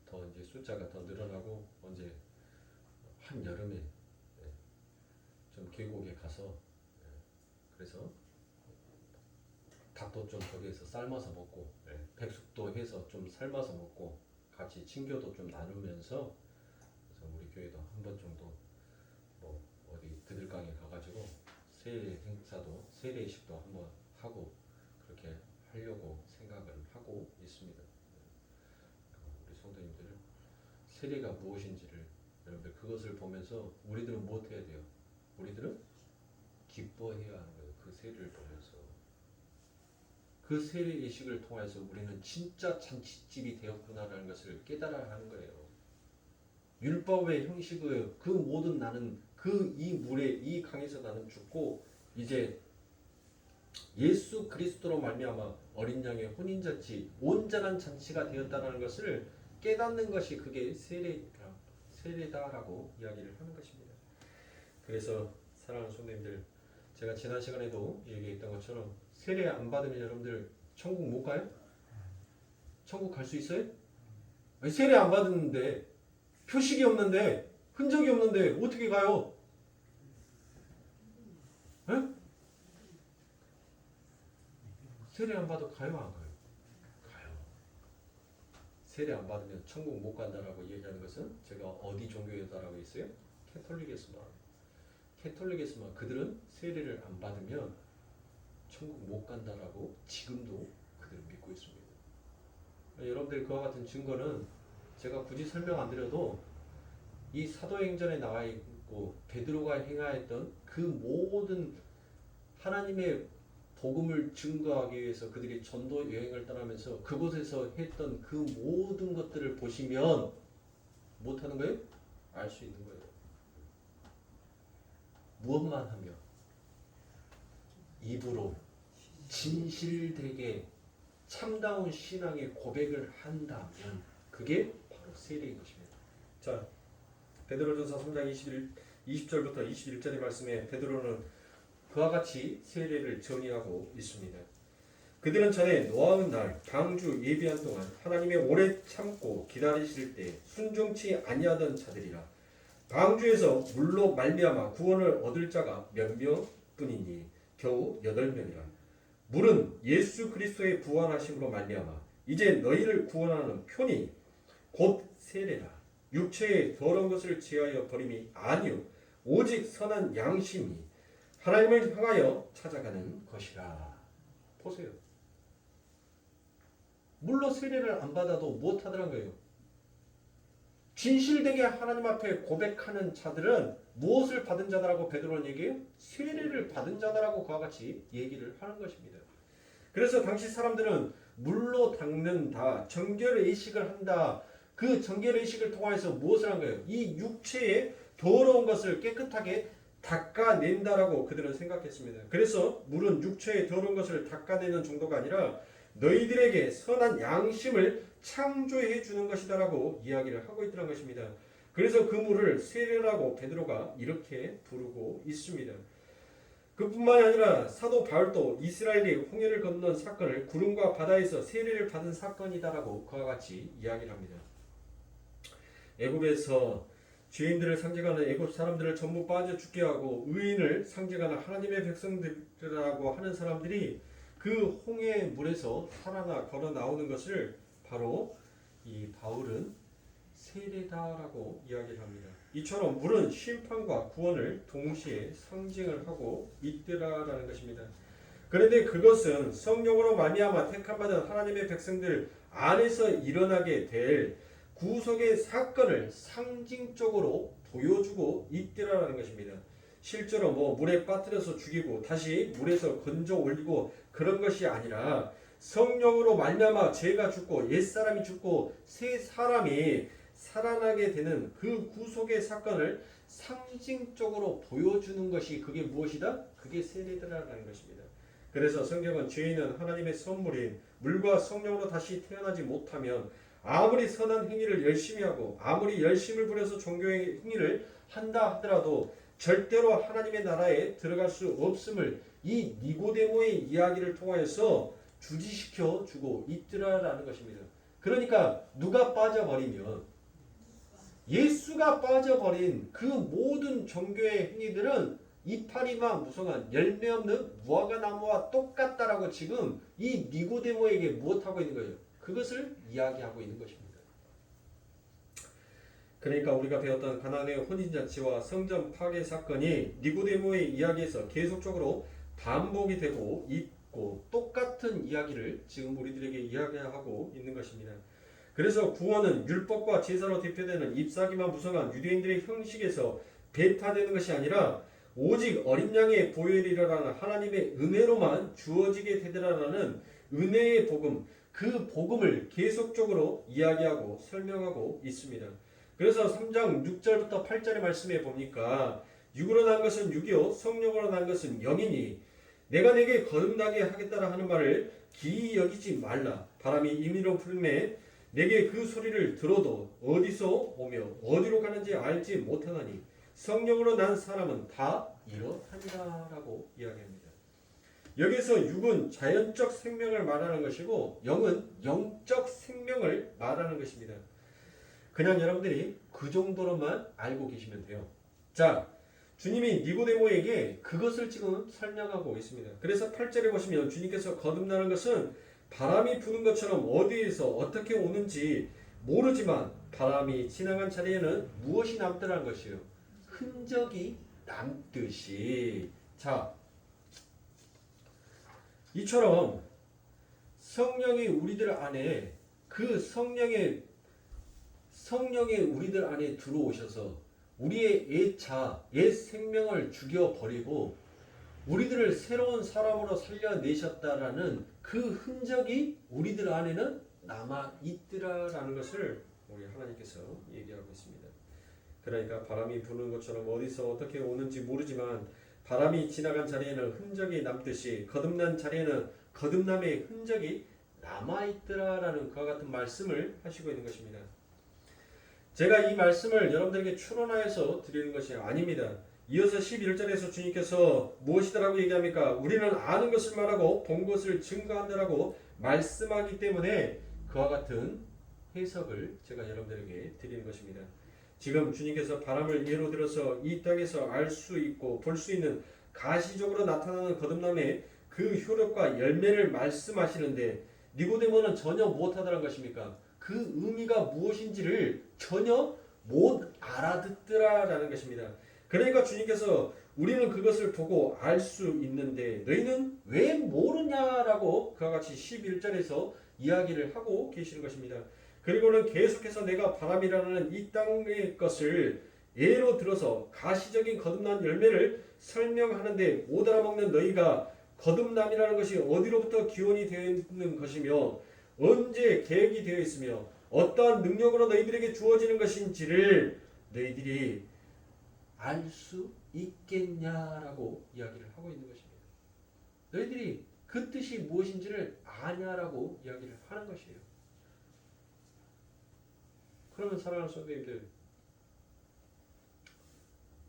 더 이제 숫자가 더 늘어나고 언제 한 여름에 좀 계곡에 가서 그래서 닭도 좀 거기에서 삶아서 먹고 백숙도 해서 좀 삶아서 먹고 같이 친교도 좀 나누면서 그래서 우리 교회도 한 번 정도 뭐 어디 드들강에 가가지고 세례 행사도 세례식도 한번 하고 그렇게 하려고 생각을 하고 있습니다. 우리 성도님들 세례가 무엇인지를 여러분들 그것을 보면서 우리들은 무엇 해야 돼요? 우리들은 기뻐해야 하는 거예요. 그 세례를 보면서 그 세례 예식을 통해서 우리는 진짜 잔치집이 되었구나라는 것을 깨달아야 하는 거예요. 율법의 형식의 그 모든 나는 그 이 물에 이 강에서 나는 죽고 이제 예수 그리스도로 말미암아 어린 양의 혼인 잔치 온전한 잔치가 되었다는 것을 깨닫는 것이 그게 세례다라고 이야기를 하는 것입니다. 그래서 사랑하는 성도님들 제가 지난 시간에도 얘기했던 것처럼 세례 안 받으면 여러분들 천국 못 가요? 천국 갈 수 있어요? 아니, 세례 안 받았는데 표식이 없는데 흔적이 없는데 어떻게 가요? 에? 세례 안 받아 가요 안 가요? 가요. 세례 안 받으면 천국 못 간다라고 얘기하는 것은 제가 어디 종교에다라고 했어요? 캐톨릭에서만. 캐톨릭에서만 그들은 세례를 안 받으면 천국 못 간다라고 지금도 그들은 믿고 있습니다. 여러분들 그와 같은 증거는 제가 굳이 설명 안 드려도 이 사도행전에 나와 있고 베드로가 행하였던 그 모든 하나님의 복음을 증거하기 위해서 그들이 전도 여행을 떠나면서 그곳에서 했던 그 모든 것들을 보시면 못하는 거예요? 알 수 있는 거예요. 무엇만 하며 입으로 진실되게 참다운 신앙의 고백을 한다면 그게 바로 세례인 것입니다. 자, 베드로전서 3장 20절부터 21절의 말씀에 베드로는 그와 같이 세례를 정의하고 있습니다. 그들은 전에 노아의 날 방주 예비한 동안 하나님의 오래 참고 기다리실 때 순종치 아니하던 자들이라. 방주에서 물로 말미암아 구원을 얻을 자가 몇 명뿐이니 겨우 8명이라. 물은 예수 그리스도의 부활하심으로 말미암아 이제 너희를 구원하는 표니 곧 세례라. 육체의 더러운 것을 제하여 버림이 아니요 오직 선한 양심이 하나님을 향하여 찾아가는 것이라. 보세요. 물로 세례를 안 받아도 무엇하더란 거예요? 진실되게 하나님 앞에 고백하는 자들은 무엇을 받은 자다라고 베드로는 얘기해요? 세례를 받은 자다라고 그와 같이 얘기를 하는 것입니다. 그래서 당시 사람들은 물로 닦는다, 정결의식을 한다. 그 정결의식을 통해서 무엇을 한 거예요? 이 육체의 더러운 것을 깨끗하게 닦아낸다라고 그들은 생각했습니다. 그래서 물은 육체의 더러운 것을 닦아내는 정도가 아니라 너희들에게 선한 양심을 창조해 주는 것이다라고 이야기를 하고 있다는 것입니다. 그래서 그 물을 세례라고 베드로가 이렇게 부르고 있습니다. 그뿐만이 아니라 사도 바울도 이스라엘이 홍해를 건넌 사건을 구름과 바다에서 세례를 받은 사건이다라고 그와 같이 이야기를 합니다. 애굽에서 죄인들을 상징하는 애굽 사람들을 전부 빠져 죽게 하고 의인을 상징하는 하나님의 백성들이라고 하는 사람들이 그 홍해의 물에서 살아나 걸어 나오는 것을 바로 이 바울은 세례다라고 이야기를 합니다. 이처럼 물은 심판과 구원을 동시에 상징을 하고 있더라라는 것입니다. 그런데 그것은 성령으로 말미암아 택함받은 하나님의 백성들 안에서 일어나게 될 구속의 사건을 상징적으로 보여주고 있더라라는 것입니다. 실제로 물에 빠뜨려서 죽이고 다시 물에서 건져 올리고 그런 것이 아니라 성령으로 말미암아 죄가 죽고 옛사람이 죽고 새 사람이 살아나게 되는 그 구속의 사건을 상징적으로 보여주는 것이 그게 무엇이다? 그게 세례다라는 것입니다. 그래서 성경은 죄인은 하나님의 선물인 물과 성령으로 다시 태어나지 못하면 아무리 선한 행위를 열심히 하고 아무리 열심을 부려서 종교의 행위를 한다 하더라도 절대로 하나님의 나라에 들어갈 수 없음을 이 니고데모의 이야기를 통하여서 주지시켜 주고 있더라라는 것입니다. 그러니까 누가 빠져버리면 예수가 빠져버린 그 모든 종교의 행위들은 이파리와 무성한 열매 없는 무화과 나무와 똑같다라고 지금 이 니고데모에게 무엇하고 있는 거예요? 그것을 이야기하고 있는 것입니다. 그러니까 우리가 배웠던 가나안의 혼인잔치와 성전 파괴 사건이 니고데모의 이야기에서 계속적으로 반복이 되고 있고 똑같은 이야기를 지금 우리들에게 이야기하고 있는 것입니다. 그래서 구원은 율법과 제사로 대표되는 잎사귀와 무성한 유대인들의 형식에서 배타되는 것이 아니라 오직 어린 양의 보혈이라는 하나님의 은혜로만 주어지게 되더라라는 은혜의 복음, 그 복음을 계속적으로 이야기하고 설명하고 있습니다. 그래서 3장 6절부터 8절의 말씀에 보니까 육으로 난 것은 육이요 성령으로 난 것은 영이니 내가 내게 거듭나게 하겠다라 하는 말을 기이 여기지 말라. 바람이 임의로 불매 내게 그 소리를 들어도 어디서 오며 어디로 가는지 알지 못하나니 성령으로 난 사람은 다 이렇다니라 라고 이야기합니다. 여기서 육은 자연적 생명을 말하는 것이고 영은 영적 생명을 말하는 것입니다. 그냥 여러분들이 그 정도로만 알고 계시면 돼요. 자, 주님이 니고데모에게 그것을 지금 설명하고 있습니다. 그래서 8절에 보시면 주님께서 거듭나는 것은 바람이 부는 것처럼 어디에서 어떻게 오는지 모르지만 바람이 지나간 자리에는 무엇이 남더라는 것이에요. 흔적이 남듯이. 자, 이처럼 성령이 우리들 안에 그 성령의 우리들 안에 들어오셔서 우리의 옛 생명을 죽여버리고 우리들을 새로운 사람으로 살려내셨다라는 그 흔적이 우리들 안에는 남아있더라라는 것을 우리 하나님께서 얘기하고 있습니다. 그러니까 바람이 부는 것처럼 어디서 어떻게 오는지 모르지만 바람이 지나간 자리에는 흔적이 남듯이 거듭난 자리에는 거듭남의 흔적이 남아있더라라는 그와 같은 말씀을 하시고 있는 것입니다. 제가 이 말씀을 여러분들에게 추론하여서 드리는 것이 아닙니다. 이어서 11절에서 주님께서 무엇이더라고 얘기합니까? 우리는 아는 것을 말하고 본 것을 증거한다라고 말씀하기 때문에 그와 같은 해석을 제가 여러분들에게 드리는 것입니다. 지금 주님께서 바람을 예로 들어서 이 땅에서 알 수 있고 볼 수 있는 가시적으로 나타나는 거듭남의 그 효력과 열매를 말씀하시는데 니고데모는 전혀 못하더란 것입니까? 그 의미가 무엇인지를 전혀 못 알아듣더라라는 것입니다. 그러니까 주님께서 우리는 그것을 보고 알 수 있는데 너희는 왜 모르냐라고 그와 같이 11절에서 이야기를 하고 계시는 것입니다. 그리고는 계속해서 내가 바람이라는 이 땅의 것을 예로 들어서 가시적인 거듭난 열매를 설명하는데 못 알아먹는 너희가 거듭남이라는 것이 어디로부터 기원이 되어 있는 것이며 언제 계획이 되어 있으며 어떠한 능력으로 너희들에게 주어지는 것인지를 너희들이 알 수 있겠냐라고 이야기를 하고 있는 것입니다. 너희들이 그 뜻이 무엇인지를 아냐라고 이야기를 하는 것이에요. 그러면 사랑하는 성도님들,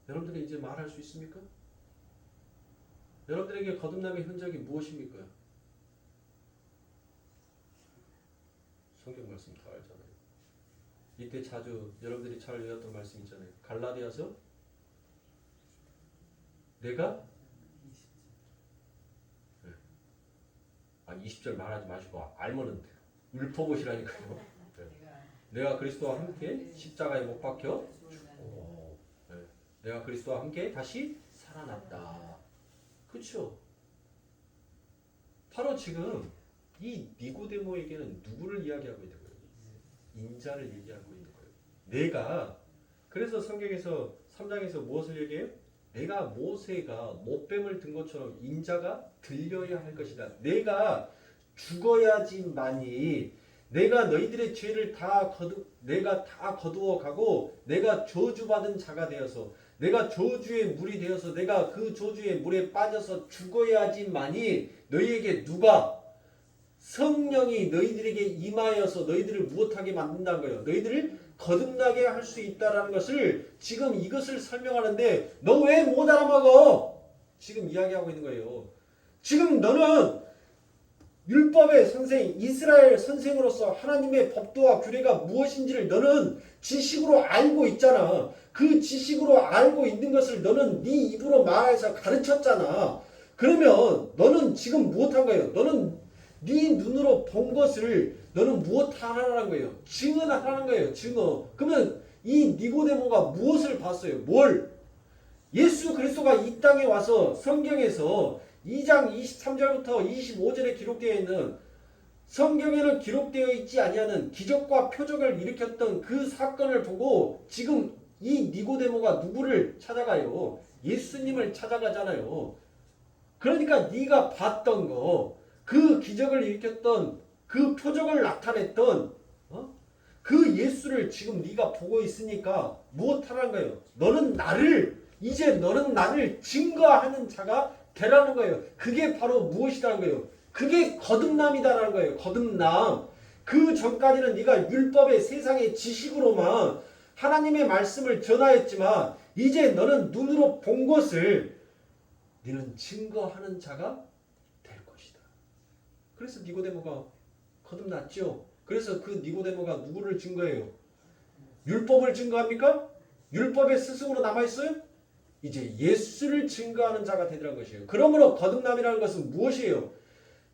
여러분들이 이제 말할 수 있습니까? 여러분들에게 거듭남의 흔적이 무엇입니까? 성경 말씀 다 알잖아요. 이때 자주 여러분들이 잘 외웠던 말씀 있잖아요. 갈라디아서 내가 20절 말하지 마시고 알면은 읊어보시라니까요. 내가 그리스도와 함께 십자가에 못 박혀 죽고 내가 그리스도와 함께 다시 살아났다. 그렇죠? 바로 지금 이 니고데모에게는 누구를 이야기하고 있는 거예요? 인자를 얘기하고 있는 거예요. 내가 그래서 성경에서 3장에서 무엇을 얘기해요? 내가 모세가 못뱀을 든 것처럼 인자가 들려야 할 것이다. 내가 죽어야지만이 내가 너희들의 죄를 내가 다 거두어 가고 내가 저주받은 자가 되어서 내가 저주의 물이 되어서 내가 그 저주의 물에 빠져서 죽어야지만이 너희에게 누가 성령이 너희들에게 임하여서 너희들을 무엇하게 만든다는 거예요. 너희들을 거듭나게 할 수 있다라는 것을 지금 이것을 설명하는데 너 왜 못 알아먹어? 지금 이야기하고 있는 거예요. 지금 너는 율법의 선생, 이스라엘 선생으로서 하나님의 법도와 규례가 무엇인지를 너는 지식으로 알고 있잖아. 그 지식으로 알고 있는 것을 너는 네 입으로 말해서 가르쳤잖아. 그러면 너는 지금 무엇한 거예요? 너는 네 눈으로 본 것을 너는 무엇하라는 거예요? 증언하라는 거예요. 증언. 그러면 이 니고데모가 무엇을 봤어요? 뭘? 예수 그리스도가 이 땅에 와서 성경에서 2장 23절부터 25절에 기록되어 있는 성경에는 기록되어 있지 아니하는 기적과 표적을 일으켰던 그 사건을 보고 지금 이 니고데모가 누구를 찾아가요? 예수님을 찾아가잖아요. 그러니까 네가 봤던 거, 그 기적을 일으켰던 그 표적을 나타냈던 그 예수를 지금 네가 보고 있으니까 무엇하라는 거예요? 이제 너는 나를 증거하는 자가 되라는 거예요. 그게 바로 무엇이라는 거예요? 그게 거듭남이다라는 거예요. 거듭남. 그 전까지는 네가 율법의 세상의 지식으로만 하나님의 말씀을 전하였지만 이제 너는 눈으로 본 것을 너는 증거하는 자가 될 것이다. 그래서 니고데모가 거듭났죠. 그래서 그 니고데모가 누구를 증거해요? 율법을 증거합니까? 율법의 스승으로 남아있어요? 이제 예수를 증거하는 자가 되더란 것이에요. 그러므로 거듭남이라는 것은 무엇이에요?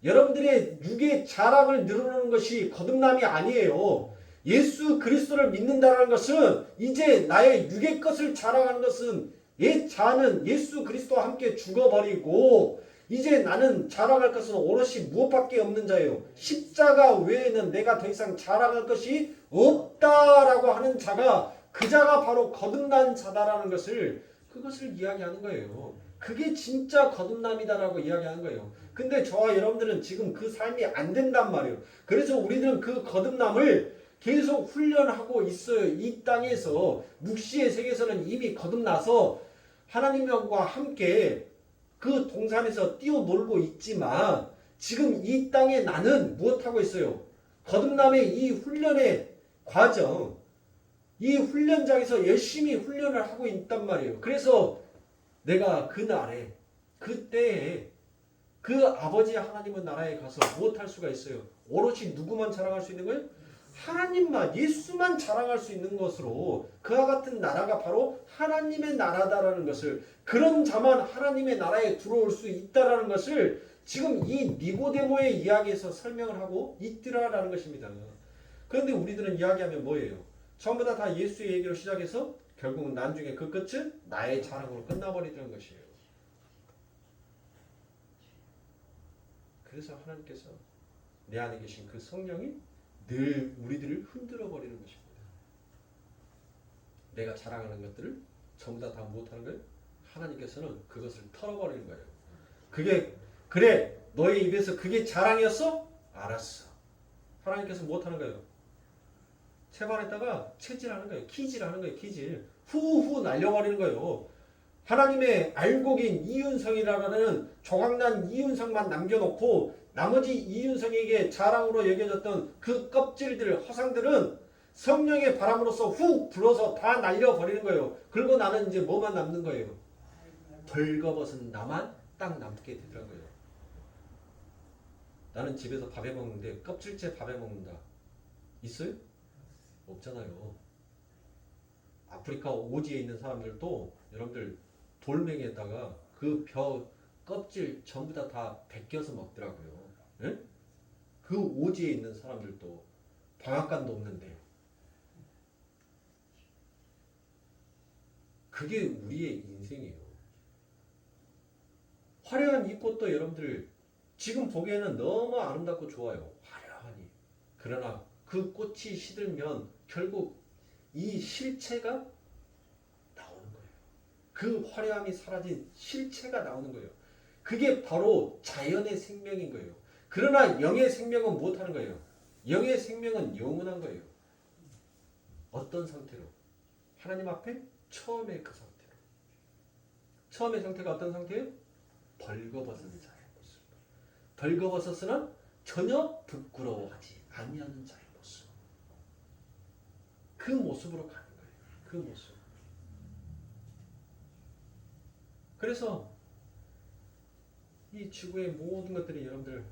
여러분들의 육의 자랑을 늘어놓는 것이 거듭남이 아니에요. 예수 그리스도를 믿는다는 것은 이제 나의 육의 것을 자랑하는 것은 옛 자는 예수 그리스도와 함께 죽어버리고 이제 나는 자랑할 것은 오롯이 무엇밖에 없는 자예요. 십자가 외에는 내가 더 이상 자랑할 것이 없다라고 하는 자가 그 자가 바로 거듭난 자다라는 것을 그것을 이야기하는 거예요. 그게 진짜 거듭남이다라고 이야기하는 거예요. 근데 저와 여러분들은 지금 그 삶이 안 된단 말이에요. 그래서 우리들은 그 거듭남을 계속 훈련하고 있어요. 이 땅에서 묵시의 세계에서는 이미 거듭나서 하나님과 함께 그 동산에서 뛰어놀고 있지만 지금 이 땅에 나는 무엇하고 있어요? 거듭남의 이 훈련의 과정, 이 훈련장에서 열심히 훈련을 하고 있단 말이에요. 그래서 내가 그날에 그때에 그 아버지 하나님의 나라에 가서 무엇할 수가 있어요? 오롯이 누구만 자랑할 수 있는 거예요? 하나님만, 예수만 자랑할 수 있는 것으로 그와 같은 나라가 바로 하나님의 나라다라는 것을, 그런 자만 하나님의 나라에 들어올 수 있다라는 것을 지금 이 니고데모의 이야기에서 설명을 하고 있더라라는 것입니다. 그런데 우리들은 이야기하면 뭐예요? 전부 다 예수의 얘기로 시작해서 결국은 나중에 그 끝은 나의 자랑으로 끝나버리는 것이에요. 그래서 하나님께서 내 안에 계신 그 성령이 늘 우리들을 흔들어 버리는 것입니다. 내가 자랑하는 것들을 전부 다 못하는 거예요. 하나님께서는 그것을 털어버리는 거예요. 그래 너의 입에서 그게 자랑이었어? 알았어. 하나님께서 못하는 거예요. 채반에다가 채질하는 거예요. 키질하는 거예요. 키질. 후후 날려버리는 거예요. 하나님의 알곡인 이윤성이라는 조각난 이윤성만 남겨놓고 나머지 이윤성에게 자랑으로 여겨졌던 그 껍질들, 허상들은 성령의 바람으로서 훅 불어서 다 날려버리는 거예요. 그리고 나는 이제 뭐만 남는 거예요? 벌거벗은 나만 딱 남게 되더라고요. 나는 집에서 밥해 먹는데 껍질째 밥해 먹는다. 있어요? 없잖아요. 아프리카 오지에 있는 사람들도 여러분들 돌멩이에다가 그 껍질 전부 다 벗겨서 먹더라고요. 네? 그 오지에 있는 사람들도 방앗간도 없는데 그게 우리의 인생이에요. 화려한 이 꽃도 여러분들 지금 보기에는 너무 아름답고 좋아요. 화려하니. 그러나 그 꽃이 시들면 결국 이 실체가 나오는 거예요. 그 화려함이 사라진 실체가 나오는 거예요. 그게 바로 자연의 생명인 거예요. 그러나 영의 생명은 무엇하는 거예요? 영의 생명은 영원한 거예요. 어떤 상태로? 하나님 앞에 처음의 그 상태로. 처음의 상태가 어떤 상태예요? 벌거벗은 자의 모습. 벌거벗었으나 전혀 부끄러워하지 아니하는 자의 모습. 그 모습으로 가는 거예요. 그 모습. 그래서 이 지구의 모든 것들이 여러분들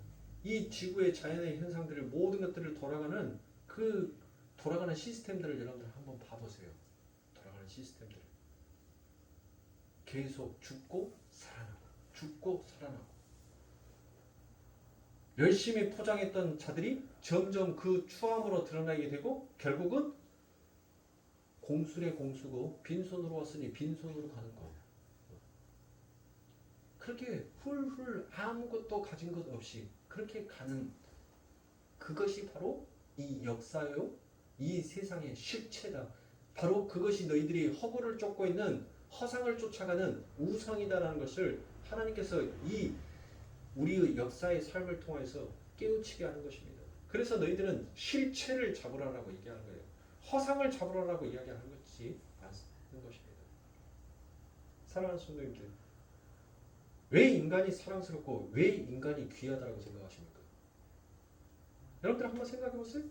이 지구의 자연의 현상들을 모든 것들을 돌아가는 그 돌아가는 시스템들을 여러분들 한번 봐보세요. 돌아가는 시스템들. 계속 죽고 살아나고 죽고 살아나고 열심히 포장했던 자들이 점점 그 추함으로 드러나게 되고 결국은 공술의 공수고 빈손으로 왔으니 빈손으로 가는 거. 그렇게 훌훌 아무것도 가진 것 없이 그렇게 가는 그것이 바로 이 역사요. 이 세상의 실체다. 바로 그것이 너희들이 허구를 쫓고 있는 허상을 쫓아가는 우상이다라는 것을 하나님께서 이 우리의 역사의 삶을 통해서 깨우치게 하는 것입니다. 그래서 너희들은 실체를 잡으라라고 얘기하는 거예요. 허상을 잡으라라고 이야기하는 것이 않는 것입니다. 사랑하는 성도님들, 왜 인간이 사랑스럽고 왜 인간이 귀하다고 생각하십니까? 여러분들 한번 생각해 보세요.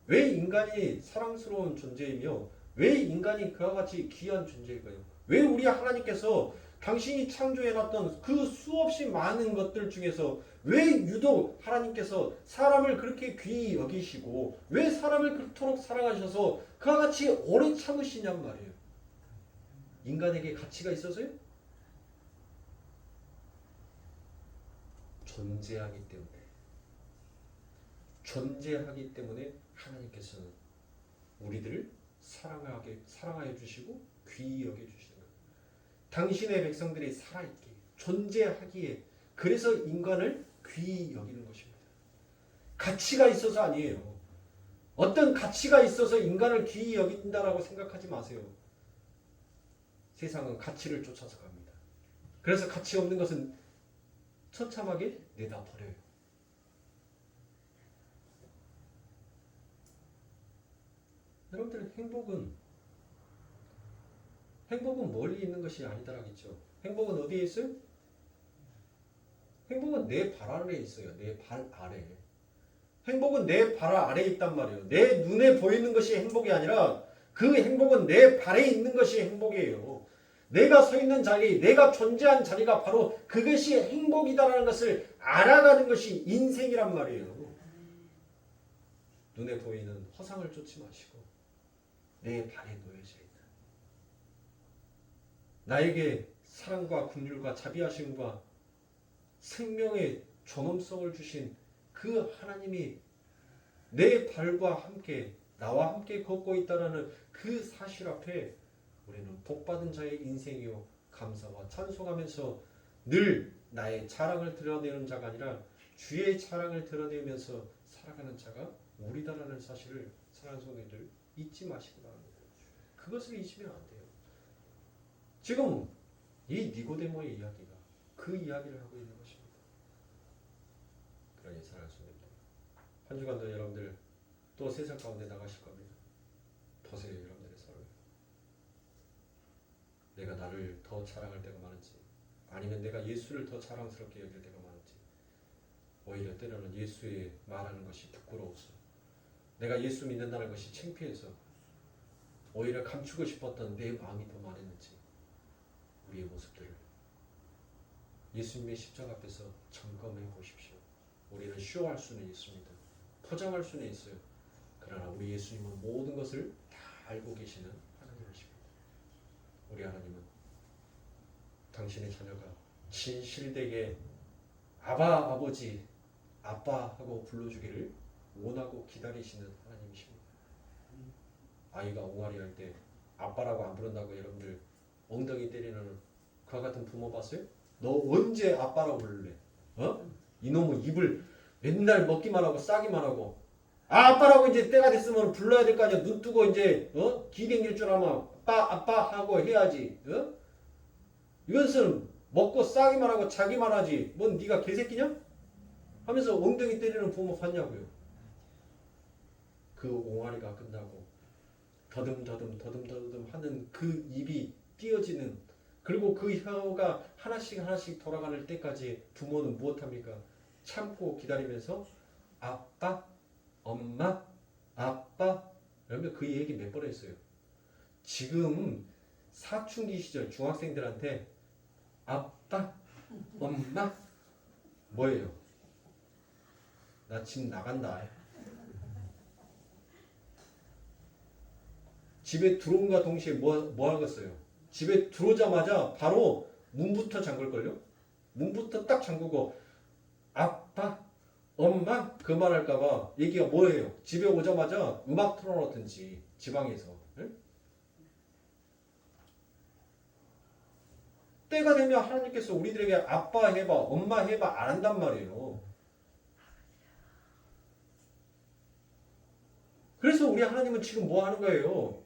왜 인간이 사랑스러운 존재이며 왜 인간이 그와 같이 귀한 존재일까요? 왜 우리 하나님께서 당신이 창조해놨던 그 수없이 많은 것들 중에서 왜 유독 하나님께서 사람을 그렇게 귀히 여기시고 왜 사람을 그토록 사랑하셔서 그와 같이 오래 참으시냔 말이에요. 인간에게 가치가 있어서요? 존재하기 때문에 하나님께서는 우리들을 사랑하여 주시고 귀히 여겨 주시는 거예요. 당신의 백성들이 살아있게 존재하기에 그래서 인간을 귀히 여기는 것입니다. 가치가 있어서 아니에요. 어떤 가치가 있어서 인간을 귀히 여긴다라고 생각하지 마세요. 세상은 가치를 쫓아서 갑니다. 그래서 가치 없는 것은 처참하게 내다 버려요. 여러분들 행복은 멀리 있는 것이 아니다라겠죠. 행복은 어디에 있어요? 행복은 내 발 아래에 있어요. 내 발 아래. 행복은 내 발 아래에 있단 말이에요. 내 눈에 보이는 것이 행복이 아니라 그 행복은 내 발에 있는 것이 행복이에요. 내가 서 있는 자리, 내가 존재한 자리가 바로 그것이 행복이다라는 것을 알아가는 것이 인생이란 말이에요. 눈에 보이는 허상을 쫓지 마시고 내 발에 놓여져 있다. 나에게 사랑과 긍휼과 자비하심과 생명의 존엄성을 주신 그 하나님이 내 발과 함께 나와 함께 걷고 있다라는 그 사실 앞에 우리는 복받은 자의 인생이요 감사와 찬송하면서 늘 나의 자랑을 드러내는 자가 아니라 주의 자랑을 드러내면서 살아가는 자가 우리다라는 사실을 사랑하는 성도님들 잊지 마시기 바랍니다. 그것을 잊으면 안 돼요. 지금 이 니고데모의 이야기가 그 이야기를 하고 있는 것입니다. 그러니 사랑하는 성도님들, 한 주간도 여러분들 또 세상 가운데 나가실 겁니다. 보세요, 여러분들의 삶을. 내가 나를 더 자랑할 때가 많은지 아니면 내가 예수를 더 자랑스럽게 여길 때가 많은지 오히려 때로는 예수의 말하는 것이 부끄러워서 내가 예수 믿는다는 것이 창피해서 오히려 감추고 싶었던 내 마음이 더 많았는지 우리의 모습들을 예수님의 십자가 앞에서 점검해 보십시오. 우리는 쇼할 수는 있습니다. 포장할 수는 있어요. 그러나 우리 예수님은 모든 것을 다 알고 계시는 하나님이십니다. 우리 하나님은 당신의 자녀가 진실되게 아바 아버지 아빠 하고 불러주기를 원하고 기다리시는 하나님이십니다. 아이가 옹알이 할 때 아빠라고 안 부른다고 여러분들 엉덩이 때리는 그와 같은 부모 봤어요? 너 언제 아빠라고 부를래? 이놈은 입을 맨날 먹기만 하고 싸기만 하고 아빠라고 이제 때가 됐으면 불러야 될 거 아니야. 눈 뜨고 이제 기댕길 줄 알면 아빠 하고 해야지. 이것은 먹고 싸기만 하고 자기만 하지. 뭔 네가 개새끼냐? 하면서 엉덩이 때리는 부모 봤냐고요. 그 옹알이가 끝나고 더듬더듬 하는 그 입이 띄어지는 그리고 그 혀가 하나씩 돌아가는 때까지 부모는 무엇합니까? 참고 기다리면서 아빠, 엄마, 아빠 그러면 그 얘기 몇 번 했어요. 지금 사춘기 시절 중학생들한테 아빠, 엄마 뭐예요? 나 지금 나간다. 집에 들어온과 동시에 뭐 하겠어요? 집에 들어오자마자 바로 문부터 잠글걸요? 문부터 딱 잠그고 아빠, 엄마 그 말할까봐 얘기가 뭐예요? 집에 오자마자 음악 틀어놓든지 지방에서 응? 때가 되면 하나님께서 우리들에게 아빠 해봐, 엄마 해봐 안 한단 말이에요. 그래서 우리 하나님은 지금 뭐 하는 거예요?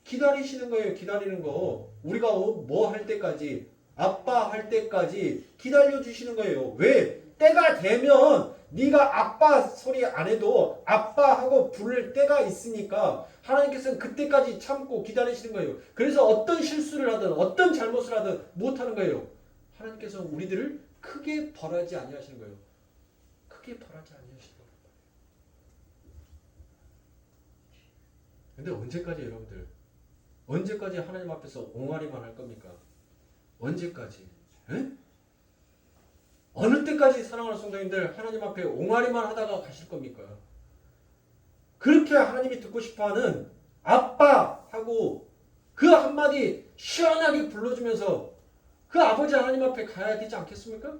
기다리시는 거예요. 기다리는 거. 우리가 뭐 할 때까지 아빠 할 때까지 기다려 주시는 거예요. 왜? 때가 되면 네가 아빠 소리 안 해도 아빠 하고 부를 때가 있으니까 하나님께서는 그때까지 참고 기다리시는 거예요. 그래서 어떤 실수를 하든 어떤 잘못을 하든 못하는 거예요. 하나님께서 우리들을 크게 벌하지 아니하시는 거예요. 크게 벌하지 아니하시는 거예요. 근데 언제까지 여러분들? 언제까지 하나님 앞에서 옹알이만 할 겁니까? 언제까지? 에? 어느 때까지 사랑하는 성도님들 하나님 앞에 옹알이만 하다가 가실 겁니까? 그렇게 하나님이 듣고 싶어하는 아빠 하고 그 한마디 시원하게 불러주면서 그 아버지 하나님 앞에 가야 되지 않겠습니까?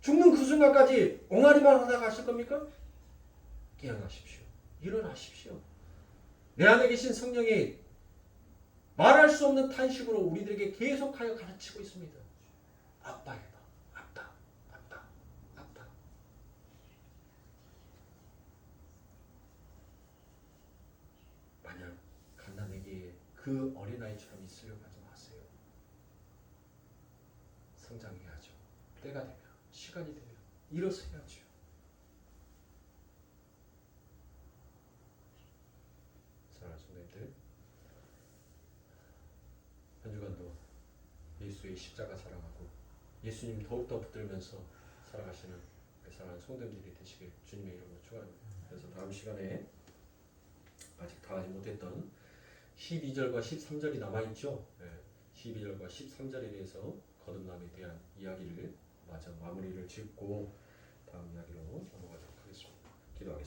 죽는 그 순간까지 옹알이만 하다가 가실 겁니까? 깨어나십시오. 일어나십시오. 내 안에 계신 성령이 말할 수 없는 탄식으로 우리들에게 계속하여 가르치고 있습니다. 아빠 해봐. 아빠, 아빠, 아빠. 만약 갓난아기에 그 어린아이처럼 있으려고 하지 마세요. 성장해야죠. 때가 되면, 시간이 되면 일어서야죠. 사랑하는 성도님들, 한 주간도 예수의 십자가 사랑하고 예수님 더욱더 붙들면서 살아가시는 사랑하는 성도님들이 되시길 주님의 이름으로 축원합니다. 그래서 다음 시간에 아직 다 하지 못했던 12절과 13절이 남아있죠. 12절과 13절에 대해서 거듭남에 대한 이야기를 마저 마무리를 짓고 다음 이야기로 넘어가도록 하겠습니다. 기도하겠습니다.